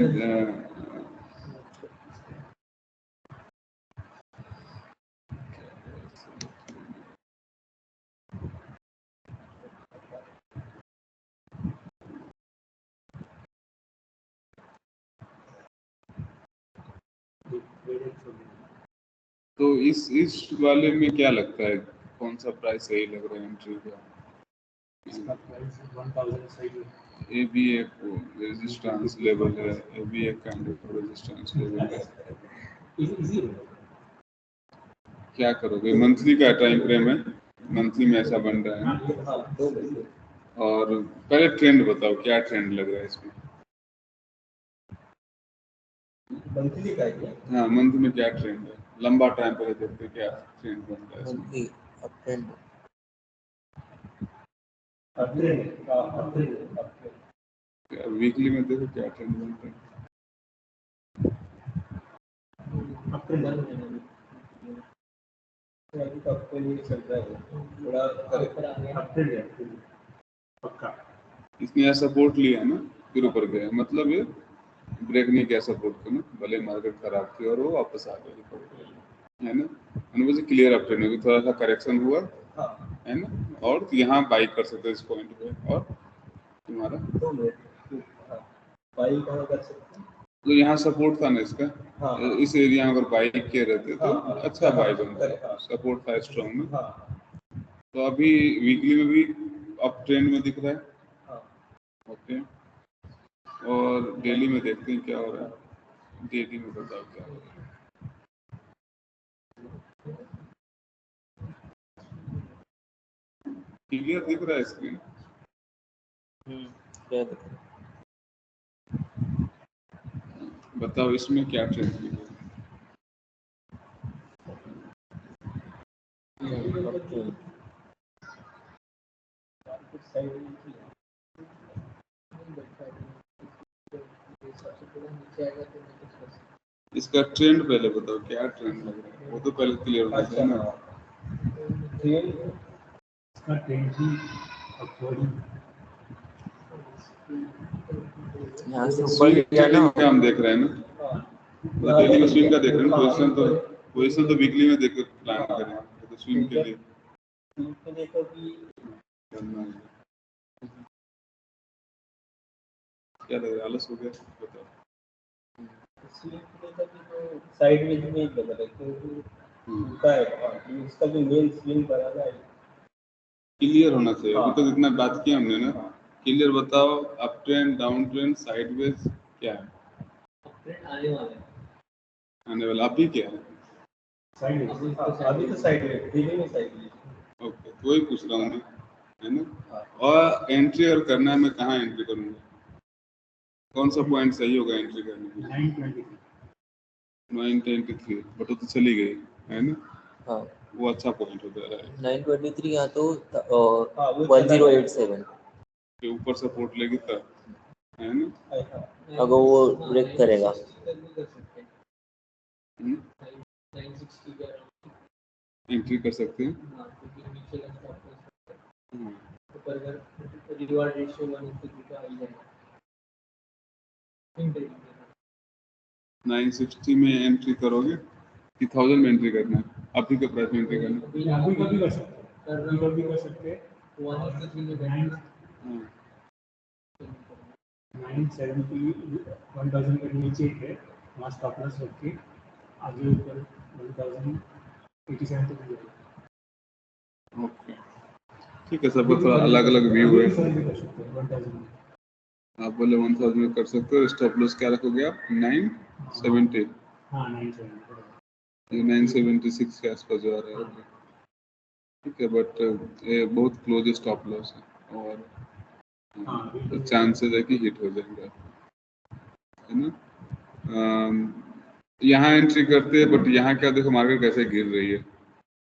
[SPEAKER 1] तो इस वाले में क्या लगता है, कौन सा प्राइस सही लग रहा है एंट्री का?
[SPEAKER 3] इसका प्राइस 1000 सही है।
[SPEAKER 1] ये भी एक रेजिस्टेंस लेवल है, ये भी एक काइंड ऑफ रेजिस्टेंस लेवल है।
[SPEAKER 3] इजी है।
[SPEAKER 1] क्या करोगे? मंथली का टाइम फ्रेम है, मंथली में ऐसा बन रहा है।
[SPEAKER 5] हाँ 2 महीने
[SPEAKER 1] और पहले ट्रेंड बताओ, क्या ट्रेंड लग रहा है इसमें?
[SPEAKER 5] मंथली का है क्या?
[SPEAKER 1] हाँ, मंथ में क्या ट्रेंड है? लंबा टाइम पहले देखते क्या ट्रेंड बन रहा है इसमें?
[SPEAKER 2] मंथली अप ट्रेंड
[SPEAKER 5] अप्रैल अप्रैल
[SPEAKER 1] वीकली में देखो क्या ट्रेंड बन रहा है।
[SPEAKER 3] अप्रैल
[SPEAKER 5] अभी तो अप्रैल ही चल रहा है, थोड़ा
[SPEAKER 3] अप्रैल है पक्का।
[SPEAKER 1] इसने यहाँ सपोर्ट लिया ना, फिर ऊपर गया, मतलब ये ब्रेक नहीं किया सपोर्ट को ना, भले मार्केट खराब थी और वो वापस आ गया, है ना। मुझे क्लियर अप ट्रेंड है, थोड़ा सा करेक्शन हुआ
[SPEAKER 5] हाँ
[SPEAKER 1] है ना, और यहाँ बाई कर सकते हैं इस पॉइंट पे। और तुम्हारा
[SPEAKER 5] 2 मिनट बाई कहाँ कर सकते हैं?
[SPEAKER 1] तो यहाँ सपोर्ट था ना इसका,
[SPEAKER 5] हाँ
[SPEAKER 1] इस एरिया में अगर बाई किए रहते तो
[SPEAKER 5] हाँ,
[SPEAKER 1] अच्छा
[SPEAKER 5] हाँ,
[SPEAKER 1] बाई बनता,
[SPEAKER 5] हाँ,
[SPEAKER 1] सपोर्ट था स्ट्रॉन्ग में।
[SPEAKER 5] हाँ
[SPEAKER 1] तो अभी वीकली में भी अप ट्रेंड में दिख रहा है,
[SPEAKER 5] हाँ
[SPEAKER 1] ओके। और डेली में देखते हैं क्या हो रहा है, डेली में बताओ क्या हो रहा है। क्लियर दिख रहा है स्क्रीन?
[SPEAKER 2] क्या दिख रहा
[SPEAKER 1] बताओ इसमें क्या ट्रेंड दिख रहा है?
[SPEAKER 2] अप ट्रेंड
[SPEAKER 1] इसका ट्रेंड पहले बताओ, क्या ट्रेंड लग रहा है, वो तो पहले क्लियर होना चाहिए ना।
[SPEAKER 5] ट्रेन
[SPEAKER 3] इसका ट्रेंड भी अपवर्ड
[SPEAKER 2] यहाँ से ऊपर
[SPEAKER 1] स्विंग
[SPEAKER 2] गया ना,
[SPEAKER 1] ट्रेडिंग का हम देख रहे हैं ना, तो डेली में स्विंग का देख रहे हैं, पोजीशन तो वीकली में देख प्लान करें, तो स्विंग के लिए
[SPEAKER 5] देखो कि
[SPEAKER 1] करना है। क्या लग रहा है, आलस हो गया? बताओ।
[SPEAKER 5] तो साइड में भी लग रहा है क्योंकि उनका है इसका जो मेन स्विंग बनाना है।
[SPEAKER 1] क्लियर होना चाहिए, अभी तक इतना बात किया हमने ना, क्लियर बताओ, up trend, down trend, sideways, क्या है
[SPEAKER 4] आने वाला है।
[SPEAKER 1] आने वाला? अभी क्या है?
[SPEAKER 3] साइड
[SPEAKER 5] अभी तो साइड में डेली में साइड में
[SPEAKER 1] ओके, तो वही पूछ रहा हूँ मैं, है ना। और एंट्री और करना है, मैं कहाँ एंट्री करूँगा, कौन सा पॉइंट सही होगा एंट्री करने के लिए? 923, बट वो तो चली गई, है ना।
[SPEAKER 2] हाँ
[SPEAKER 1] वो अच्छा पॉइंट हो जा रहा है
[SPEAKER 2] 923 यहाँ तो 1087
[SPEAKER 1] कि ऊपर सपोर्ट लेगी तब, है ना।
[SPEAKER 2] अगर वो ब्रेक करेगा
[SPEAKER 1] हम्म,
[SPEAKER 4] 960 के
[SPEAKER 1] एंट्री कर सकते हैं।
[SPEAKER 4] क्योंकि नीचे का स्टॉप लॉस
[SPEAKER 1] हाँ,
[SPEAKER 4] ऊपर अगर रिवार्ड रेशियो 1:2 का आ जाएगा
[SPEAKER 1] 960 में एंट्री करोगे कि 1000 में एंट्री करना है? अभी के प्राइस में एंट्री करना है?
[SPEAKER 3] अभी कभी कर सकते हैं, अभी कभी कर सकते हैं।
[SPEAKER 4] 1:3
[SPEAKER 1] हाँ,
[SPEAKER 3] 970 1000 के नीचे है, वहाँ स्टॉप लॉस रख के आगे ऊपर 1087 तक जाएगा।
[SPEAKER 1] ओके, ठीक है, सबका थोड़ा अलग अलग व्यू है।
[SPEAKER 3] कर सकते हैं 1000 में।
[SPEAKER 1] आप बोले 1000 में कर सकते हो, स्टॉप लॉस क्या रखोगे आप? 970,
[SPEAKER 3] हाँ 970
[SPEAKER 1] ये 976 के आसपास जो आ रहा है, ओके, ठीक है। बट ये बहुत क्लोज स्टॉप लॉस है, और तो चांसेस है कि हिट हो जाएंगे, है ना। यहाँ एंट्री करते हैं, बट यहाँ क्या देखो मार्केट कैसे गिर रही है,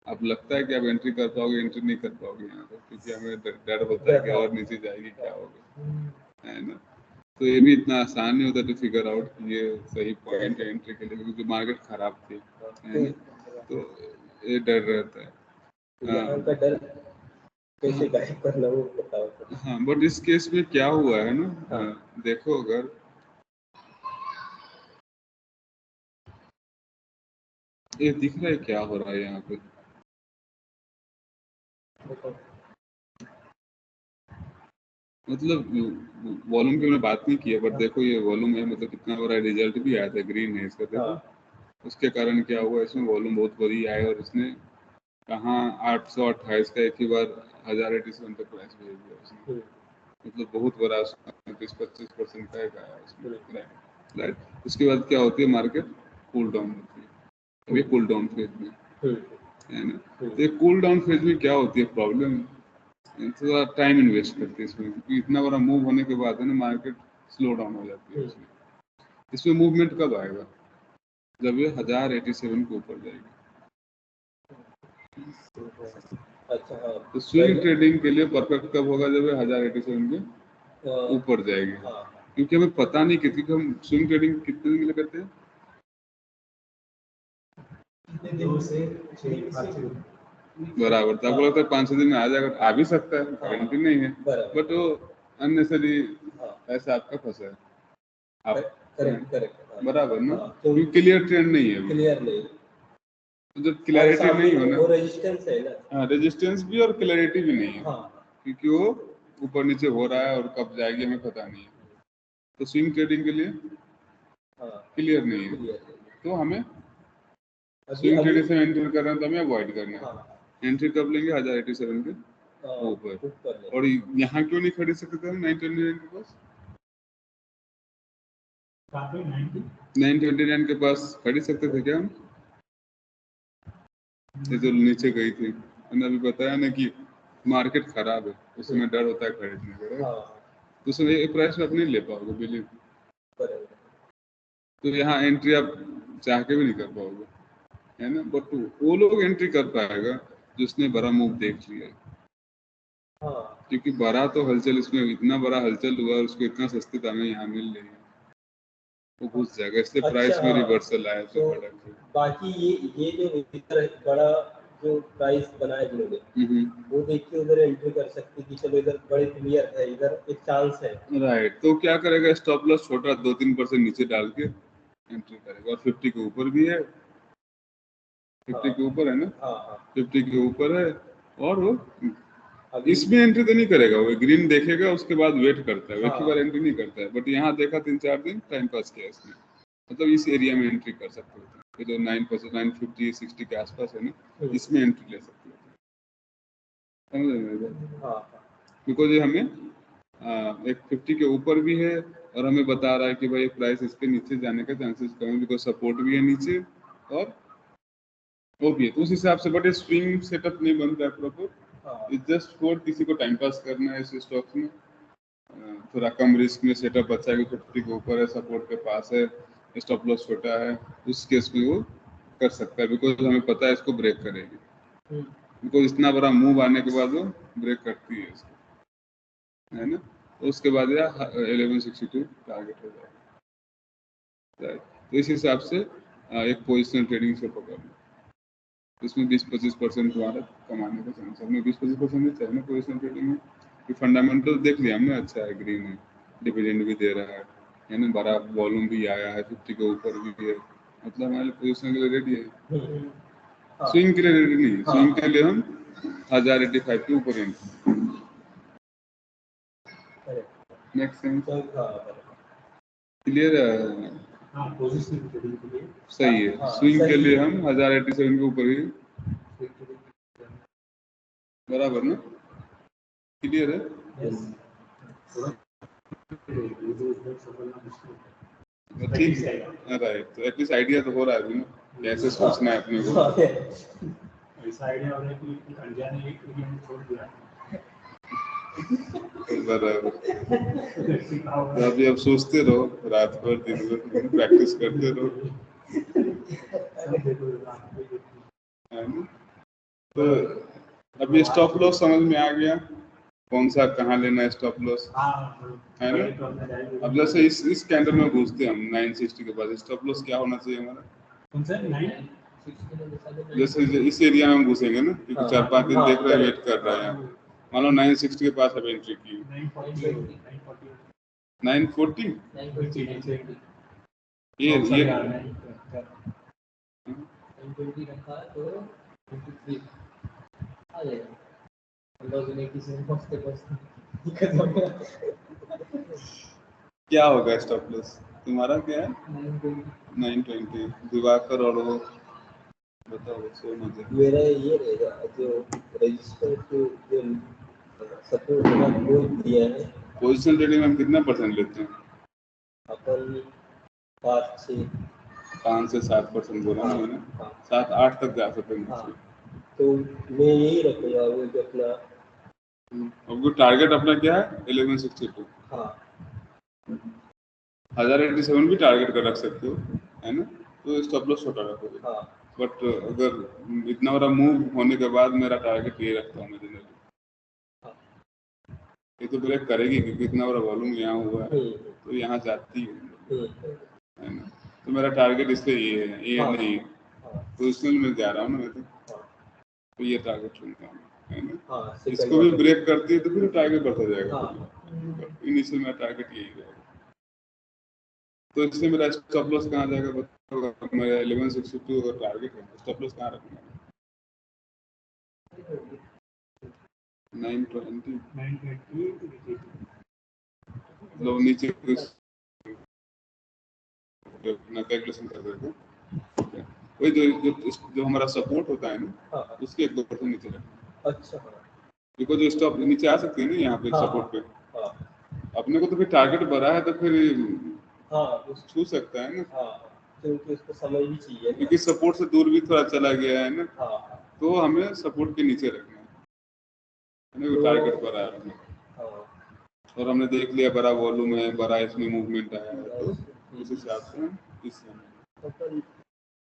[SPEAKER 1] अब लगता है कि आप एंट्री कर पाओगे? एंट्री नहीं कर पाओगे यहाँ पे, क्योंकि हमें डर होता है कि और नीचे जाएगी क्या होगा, है ना। तो ये भी इतना आसान नहीं होता टू फिगर आउट कि ये सही पॉइंट है एंट्री के लिए, क्योंकि मार्केट खराब थी, है ना, तो ये डर रहता है।
[SPEAKER 5] यहाँ का डर कैसे गायब करना वो बताओ।
[SPEAKER 1] हाँ, बट इस केस में क्या हुआ है ना, देखो अगर ये दिख रहा है क्या हो रहा है यहाँ पे, मतलब वॉल्यूम की मैंने बात नहीं की है, बट देखो ये वॉल्यूम है, मतलब कितना बड़ा रिजल्ट भी आया था, ग्रीन है इसका, देखो उसके कारण क्या हुआ, इसमें वॉल्यूम बहुत बड़ी आया और इसने कहाँ 828 का एक ही बार 1087 तक प्राइस भेज दिया उसने, मतलब बहुत बड़ा 30-25% का एक आया उसमें, राइट। उसके बाद क्या होती है, मार्केट कूल डाउन होती है, अभी कूल डाउन फेज में, है ना। तो कूल डाउन फेज में क्या होती है प्रॉब्लम, थोड़ा टाइम इन्वेस्ट करते हैं इसमें, क्योंकि इतना बड़ा मूव होने के बाद है ना मार्केट स्लो डाउन हो जाती है इसमें मूवमेंट कब आएगा, जब ये 1087 के ऊपर जाएगी।
[SPEAKER 5] अच्छा हाँ,
[SPEAKER 1] तो स्विंग ट्रेडिंग के लिए परफेक्ट कब होगा, जब ये 1087 के ऊपर जाएगी। क्योंकि हमें पता नहीं क्योंकि हम स्विंग ट्रेडिंग कितने दिन के लिए करते हैं,
[SPEAKER 3] 2 से 6
[SPEAKER 1] बराबर। तो आपको लगता है 5-6 दिन में आ जाएगा, आ भी सकता है, गारंटी नहीं है, बट वो अननेसेसरी पैसा आपका फंसा है। आप
[SPEAKER 5] करेक्ट
[SPEAKER 1] बराबर ना, क्योंकि क्लियर ट्रेंड नहीं है,
[SPEAKER 5] क्लियर नहीं,
[SPEAKER 1] तो जब क्लैरिटी नहीं हो ना,
[SPEAKER 5] वो रेजिस्टेंस है ना,
[SPEAKER 1] हाँ रेजिस्टेंस भी और क्लैरिटी भी नहीं है,
[SPEAKER 5] हाँ,
[SPEAKER 1] क्योंकि वो ऊपर नीचे हो रहा है और कब जाएगी हमें पता नहीं है। तो स्विंग ट्रेडिंग के लिए क्लियर नहीं है, तो हमें स्विंग ट्रेडिंग से एंटर कर रहे हैं तो हमें अवॉइड करना है। एंट्री कब लेंगे, 1087 के ऊपर। और यहाँ क्यों नहीं खरीद सकते हम 929 के पास, 929 के पास खरीद सकते थे क्या हम, ये जो नीचे गई थी, मैंने अभी बताया ना कि मार्केट खराब है, उसमें डर होता है खरीदने का, तो उसमें एक प्राइस में आप नहीं ले पाओगे बिलीव, तो यहाँ एंट्री आप चाह के भी नहीं कर पाओगे, है ना। बट वो लोग एंट्री कर पाएगा जिसने बड़ा मूव देख लिया है, क्योंकि बड़ा तो हलचल, इसमें इतना बड़ा हलचल हुआ और उसको इतना सस्ते दाम में यहाँ मिल रही है, वो घुस जाएगा, इसलिए प्राइस में रिवर्सल आया तो बड़ा।
[SPEAKER 5] बाकी ये जो इधर बड़ा जो प्राइस बनाया जिन्होंने, वो देख के उधर एंट्री कर सकते कि चलो इधर बड़े क्लियर है, इधर एक चांस है,
[SPEAKER 1] राइट। तो क्या करेगा, स्टॉप लॉस छोटा 2-3% नीचे डाल के एंट्री करेगा, और 50 के ऊपर भी है, 50 के ऊपर है ना, 50 के ऊपर है, और वो इसमें एंट्री तो नहीं करेगा, वो ग्रीन देखेगा उसके बाद वेट करता है, एक ही बार एंट्री नहीं करता है। बट यहाँ देखा 3-4 दिन टाइम पास किया इसने, मतलब इस एरिया में एंट्री कर सकते हो, तो जो 9%, 950-60 के आसपास है ना, इसमें एंट्री ले सकते हो, समझ, बिकॉज ये हमें एक 50 के ऊपर भी है और हमें बता रहा है कि भाई प्राइस इसके नीचे जाने का चांसेस कम है, बिकॉज सपोर्ट भी है नीचे और वो भी है, तो उस हिसाब से। बट स्विंग सेटअप नहीं बनता है प्रॉपर, इट्स जस्ट फॉर किसी को टाइम पास करना है इस स्टॉक्स में, थोड़ा कम रिस्क में सेटअप अच्छा है कि 50 के ऊपर है, सपोर्ट के पास है, स्टॉप लॉस छोटा है, उस केस में वो कर सकता है, बिकॉज हमें पता है इसको ब्रेक करेगी, बिकॉज इतना बड़ा मूव आने के बाद वो ब्रेक करती है इसको, है ना। तो उसके बाद या 1162 टारगेट हो जाएगा, तो इस हिसाब से एक पोजिशनल ट्रेडिंग से पकड़ लो, इसमें 20-25% तुम्हारा कमाने का चांस है, हमें 20-25% नहीं चाहिए ना पोजिशनल ट्रेडिंग में, कि फंडामेंटल देख लिया हमने, अच्छा है, ग्रीन है, डिविडेंड भी दे रहा है ना, बड़ा वॉल्यूम भी आया है, 50 के ऊपर भी है, मतलब हमारे पोजिशन के लिए रेडी है, स्विंग के लिए रेडी नहीं, स्विंग के लिए हम 1085 के ऊपर एंट्री, नेक्स्ट सेंस क्लियर है, सही है। स्विंग के लिए हम 1087 के ऊपर ही, बराबर ना, क्लियर है, ठीक है, राइट। तो एटलीस्ट आइडिया तो हो रहा है अभी ना, कैसे सोचना है अपने को,
[SPEAKER 3] ऐसा आइडिया हो रहा है कि अनजाने एक एरिया छोड़ दिया,
[SPEAKER 1] बराबर। तो अभी अब सोचते रहो, रात भर दिन भर प्रैक्टिस करते रहो, है ना। तो अभी स्टॉप लॉस समझ में आ गया, कौन सा कहाँ लेना है स्टॉप लॉस, है ना। अब जैसे इस कैंडल में घुसते हम 960 के बाद, स्टॉप लॉस क्या होना चाहिए हमारा, जैसे इस एरिया में हम घुसेंगे ना, क्योंकि 4-5 दिन देख रहे हैं, वेट कर रहे हैं, मान लो 960 के पास अब एंट्री की, 940 ये
[SPEAKER 4] 920 रखा तो 23 आ जाएगा,
[SPEAKER 1] क्या होगा स्टॉप लॉस तुम्हारा, क्या है 920, दिवाकर और वो बताओ, सो मजे।
[SPEAKER 5] मेरा ये रहेगा जो रजिस्टर जो सपोर्ट वो दिया है,
[SPEAKER 1] पोजीशन ट्रेडिंग में हम कितना परसेंट लेते हैं,
[SPEAKER 5] अपन 5 से
[SPEAKER 1] 7% बोला ना मैंने, 7-8 तक जा सकते हैं,
[SPEAKER 5] तो मैं यही रखूंगा वो जो अपना।
[SPEAKER 1] आपको टारगेट अपना क्या है 1162।
[SPEAKER 5] हाँ
[SPEAKER 1] 1087 भी टारगेट कर रख सकते हो, है ना, तो स्टॉप लॉस छोटा रखोगे।
[SPEAKER 5] हाँ
[SPEAKER 1] बट अगर इतना बड़ा मूव होने के बाद मेरा टारगेट ये रखता हूँ मैं जनरली, ये तो ब्रेक करेगी क्योंकि इतना बड़ा वॉल्यूम यहाँ हुआ है तो यहाँ जाती है ना, तो मेरा टारगेट इससे ये है, ये
[SPEAKER 5] हाँ,
[SPEAKER 1] नहीं पोजिशनल में जा रहा हूँ ना मैं, तो ये टारगेट चुनता हूँ, है ना।
[SPEAKER 5] हाँ,
[SPEAKER 1] इसको भी ब्रेक करती है तो फिर टारगेट बढ़ता जाएगा।
[SPEAKER 5] हाँ।
[SPEAKER 1] इनिशियल मेरा टारगेट यही रहेगा। तो इसलिए मेरा स्टॉप लॉस कहाँ जाएगा बताओ, मेरा 1162 अगर टारगेट है स्टॉप लॉस कहाँ रखूंगा? 920 लो नीचे अपना कैलकुलेशन कर देते हैं। वही जो हमारा सपोर्ट होता है ना उसके 1-2% नीचे रखना।
[SPEAKER 5] अच्छा
[SPEAKER 1] बिकॉज जो स्टॉप नीचे आ सकती है ना यहाँ पे सपोर्ट पे, अपने को तो फिर टारगेट बढ़ा है तो फिर छू सकता है ना,
[SPEAKER 5] क्योंकि उसको समझ भी चाहिए
[SPEAKER 1] क्योंकि सपोर्ट से दूर भी थोड़ा चला गया है ना, तो हमें सपोर्ट के नीचे रखना है, टारगेट बढ़ा है अपने। और हमने देख लिया बड़ा वॉल्यूम है, बड़ा इसमें मूवमेंट आया है, तो उस हिसाब से हम इस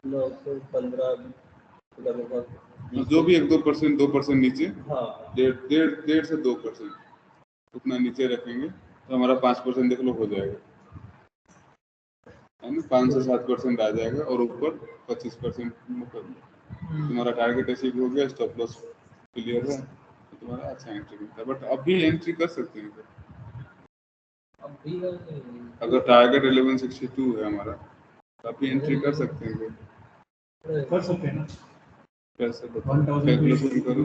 [SPEAKER 5] 915
[SPEAKER 1] जो भी 2% नीचे, 1.5 से 2% उतना नीचे रखेंगे तो हमारा 5% देख लो हो जाएगा, है ना। 5 से 7% आ जाएगा और ऊपर 25% कर लो, तुम्हारा टारगेट अचीव हो गया, स्टॉप लॉस क्लियर है तो तुम्हारा अच्छा एंट्री मिलता है। बट अभी एंट्री कर सकते हैं अगर टारगेट 1162 है हमारा, तो अभी एंट्री कर सकते हैं।
[SPEAKER 3] ना
[SPEAKER 1] कैसे
[SPEAKER 3] 1000
[SPEAKER 1] कैलकुलेशन करो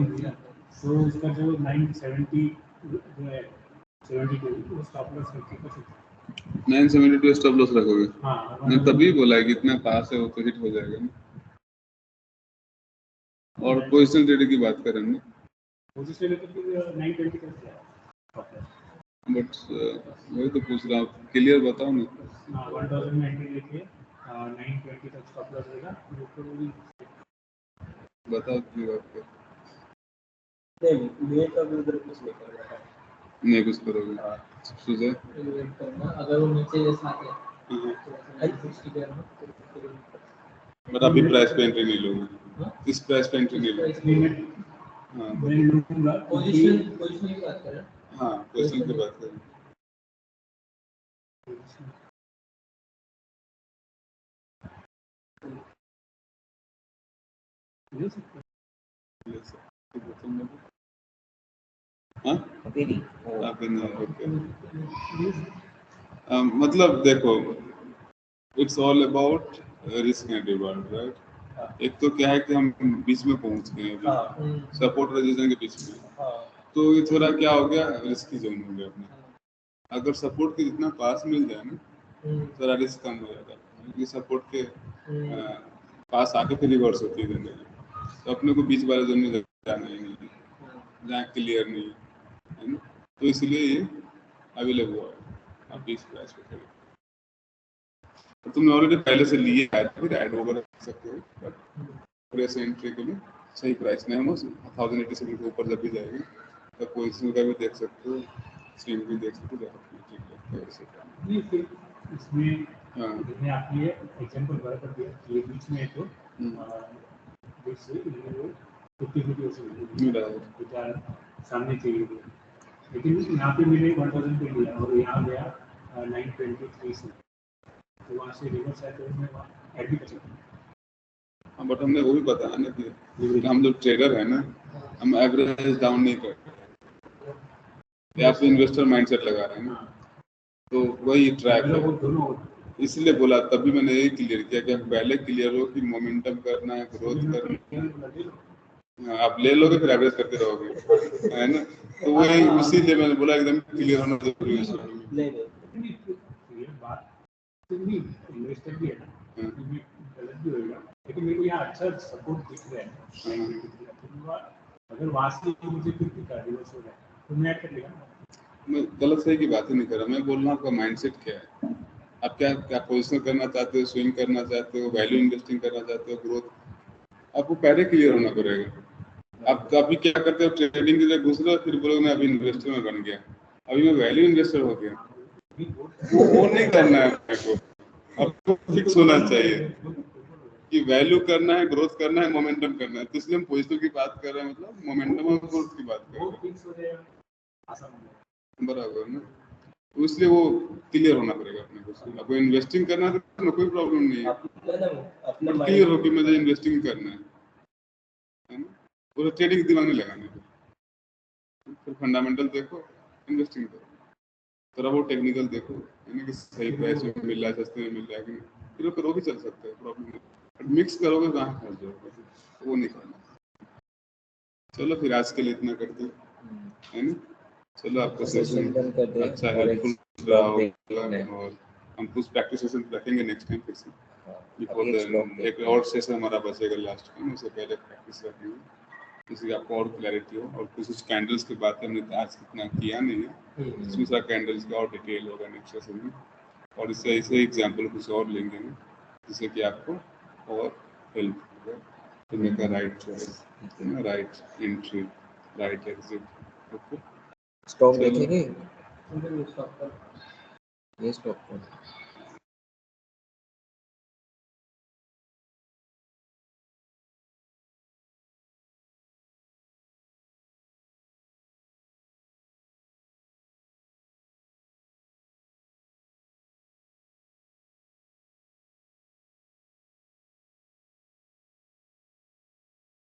[SPEAKER 3] तो उसका जो 970 जो है 72 वो स्टॉप लॉस रख के कर सकते हैं।
[SPEAKER 1] 972 स्टॉप लॉस रखोगे?
[SPEAKER 3] हाँ,
[SPEAKER 1] मैं तभी बोला है कि इतना पास है वो तो हिट हो जाएगा ना। और पोजिशनल ट्रेडिंग की बात करें ना,
[SPEAKER 3] पोजीशन लेकर के 920 कर दिया
[SPEAKER 1] बट वही तो पूछ रहा हूँ, क्लियर बताओ ना।
[SPEAKER 3] 1090 लेके 920 तक स्टॉप लॉस रहेगा,
[SPEAKER 1] बताओ की बात कर।
[SPEAKER 5] मैं तो अभी उधर कुछ नहीं कर रहा
[SPEAKER 1] नहीं कुछ करोगे? सुझे
[SPEAKER 4] अगर वो नीचे जैसा है
[SPEAKER 1] बट अभी प्राइस पे एंट्री नहीं लोगे, इस प्राइस पे एंट्री नहीं लोगे। हाँ
[SPEAKER 4] पोजीशन की बात करें।
[SPEAKER 1] हाँ पोजिशन की बात करें। हाँ अभी नहीं, ओके। मतलब देखो, it's all about risk and reward, right. एक तो क्या है कि हम बीच में पहुंच गए अभी, सपोर्ट रेजिस्टेंस के बीच में, तो ये थोड़ा क्या हो गया, रिस्की जोन हो गया अपना। अगर सपोर्ट के जितना पास मिल जाए ना, थोड़ा रिस्क कम हो जाता है, क्योंकि सपोर्ट के पास आके फिर रिवर्स होती है जिंदगी, तो अपने को बीच वाले जोन में जाना ही नहीं, जहाँ क्लियर नहीं है ना, तो इसलिए ये अवेलेबल हुआ है। आप इस प्राइस पे खरीद, तो तुमने ऑलरेडी पहले से लिए है तो फिर ऐड वगैरह कर सकते हो, बट पूरे से एंट्री के लिए सही प्राइस में हम 1087 के ऊपर जब भी जाएगी तो पोजीशन का भी देख सकते हो, स्विंग भी देख सकते हो, ठीक लगता है वैसे करना।
[SPEAKER 3] ये फिर इसमें मैंने आपके एग्जांपल बराबर दिया कि ये बीच में है तो बीच से वो 50-50 हो सामने चाहिए, लेकिन यहाँ पे मैंने 1000 पे लिया और यहाँ गया 923 से, तो वहाँ से रिवर्स आया तो मैं वहाँ ऐड भी कर सकता हूँ।
[SPEAKER 1] हाँ बट हमने वो भी बताया ना कि हम जो ट्रेडर है ना, हम एवरेज डाउन नहीं करते, आप इन्वेस्टर माइंडसेट लगा रहे हैं ना, तो वही ट्रैप है। इसलिए बोला, तभी मैंने यही क्लियर किया कि पहले क्लियर हो कि मोमेंटम करना है, ग्रोथ करना है, आप ले लोगे फिर एवरेज करते रहोगे, है ना। तो वही इसीलिए मैंने बोला एकदम क्लियर होना जरूरी है।
[SPEAKER 3] बात इन्वेस्टर भी है ना, गलत भी होगा, लेकिन मेरे को यहाँ अच्छा सपोर्ट दिख रहा है, अगर वहाँ से मुझे फिर रिवर्स हो रहा है तो मैं ऐड कर लेगा ना।
[SPEAKER 1] मैं गलत सही की बात ही नहीं कर रहा, मैं बोल रहा हूँ आपका माइंडसेट क्या है, आप क्या क्या पोजिशन करना चाहते हो, स्विंग करना चाहते हो, वैल्यू इन्वेस्टिंग करना चाहते हो, ग्रोथ, आपको पहले क्लियर होना पड़ेगा। अब तो अभी क्या करते हो, ट्रेडिंग की जगह घुस रहे हो, फिर बोलोगे मैं अभी इन्वेस्टर में बन गया, अभी मैं वैल्यू इन्वेस्टर हो गया। वो नहीं करना है मेरे को, आपको फिक्स होना चाहिए कि वैल्यू करना है, ग्रोथ करना है, मोमेंटम करना है। तो इसलिए हम पोजिटिव की बात कर रहे हैं, मतलब मोमेंटम और ग्रोथ की बात कर रहे हैं, बराबर ना। तो इसलिए वो क्लियर होना पड़ेगा अपने को। आपको इन्वेस्टिंग करना है तो कोई प्रॉब्लम नहीं है,
[SPEAKER 5] अपने
[SPEAKER 1] क्लियर हो कि मुझे इन्वेस्टिंग करना है ना। पूरा ट्रेडिंग दिमाग में लगाने का, फिर फंडामेंटल देखो, इन्वेस्टिंग करो, थोड़ा बहुत टेक्निकल देखो, यानी कि सही प्राइस में मिल रहा है, सस्ते में मिल रहा है कि नहीं, फिर वो भी चल सकता है, प्रॉब्लम नहीं। मिक्स करोगे कहाँ फंस जाओगे, वो नहीं करना। चलो फिर आज के लिए इतना करते हैं, है ना। चलो आपका सेशन अच्छा हेल्पफुल रहा होगा, और हम कुछ प्रैक्टिस सेशन रखेंगे नेक्स्ट टाइम फिर से। बिफोर देन एक और सेशन हमारा बचेगा लास्ट में, उससे पहले प्रैक्टिस रखेंगे, किसी आपको और क्लैरिटी हो। और कुछ कैंडल्स की बात हमने आज कितना किया नहीं है, दूसरा कैंडल्स का और डिटेल होगा नेक्स्ट सेशन में, और इससे ऐसे एग्जाम्पल कुछ और लेंगे ना, जिससे कि आपको और हेल्प होगा to make a right choice, right entry, right exit. Okay,
[SPEAKER 2] stock देखेंगे
[SPEAKER 4] स्टॉक
[SPEAKER 2] ये स्टॉक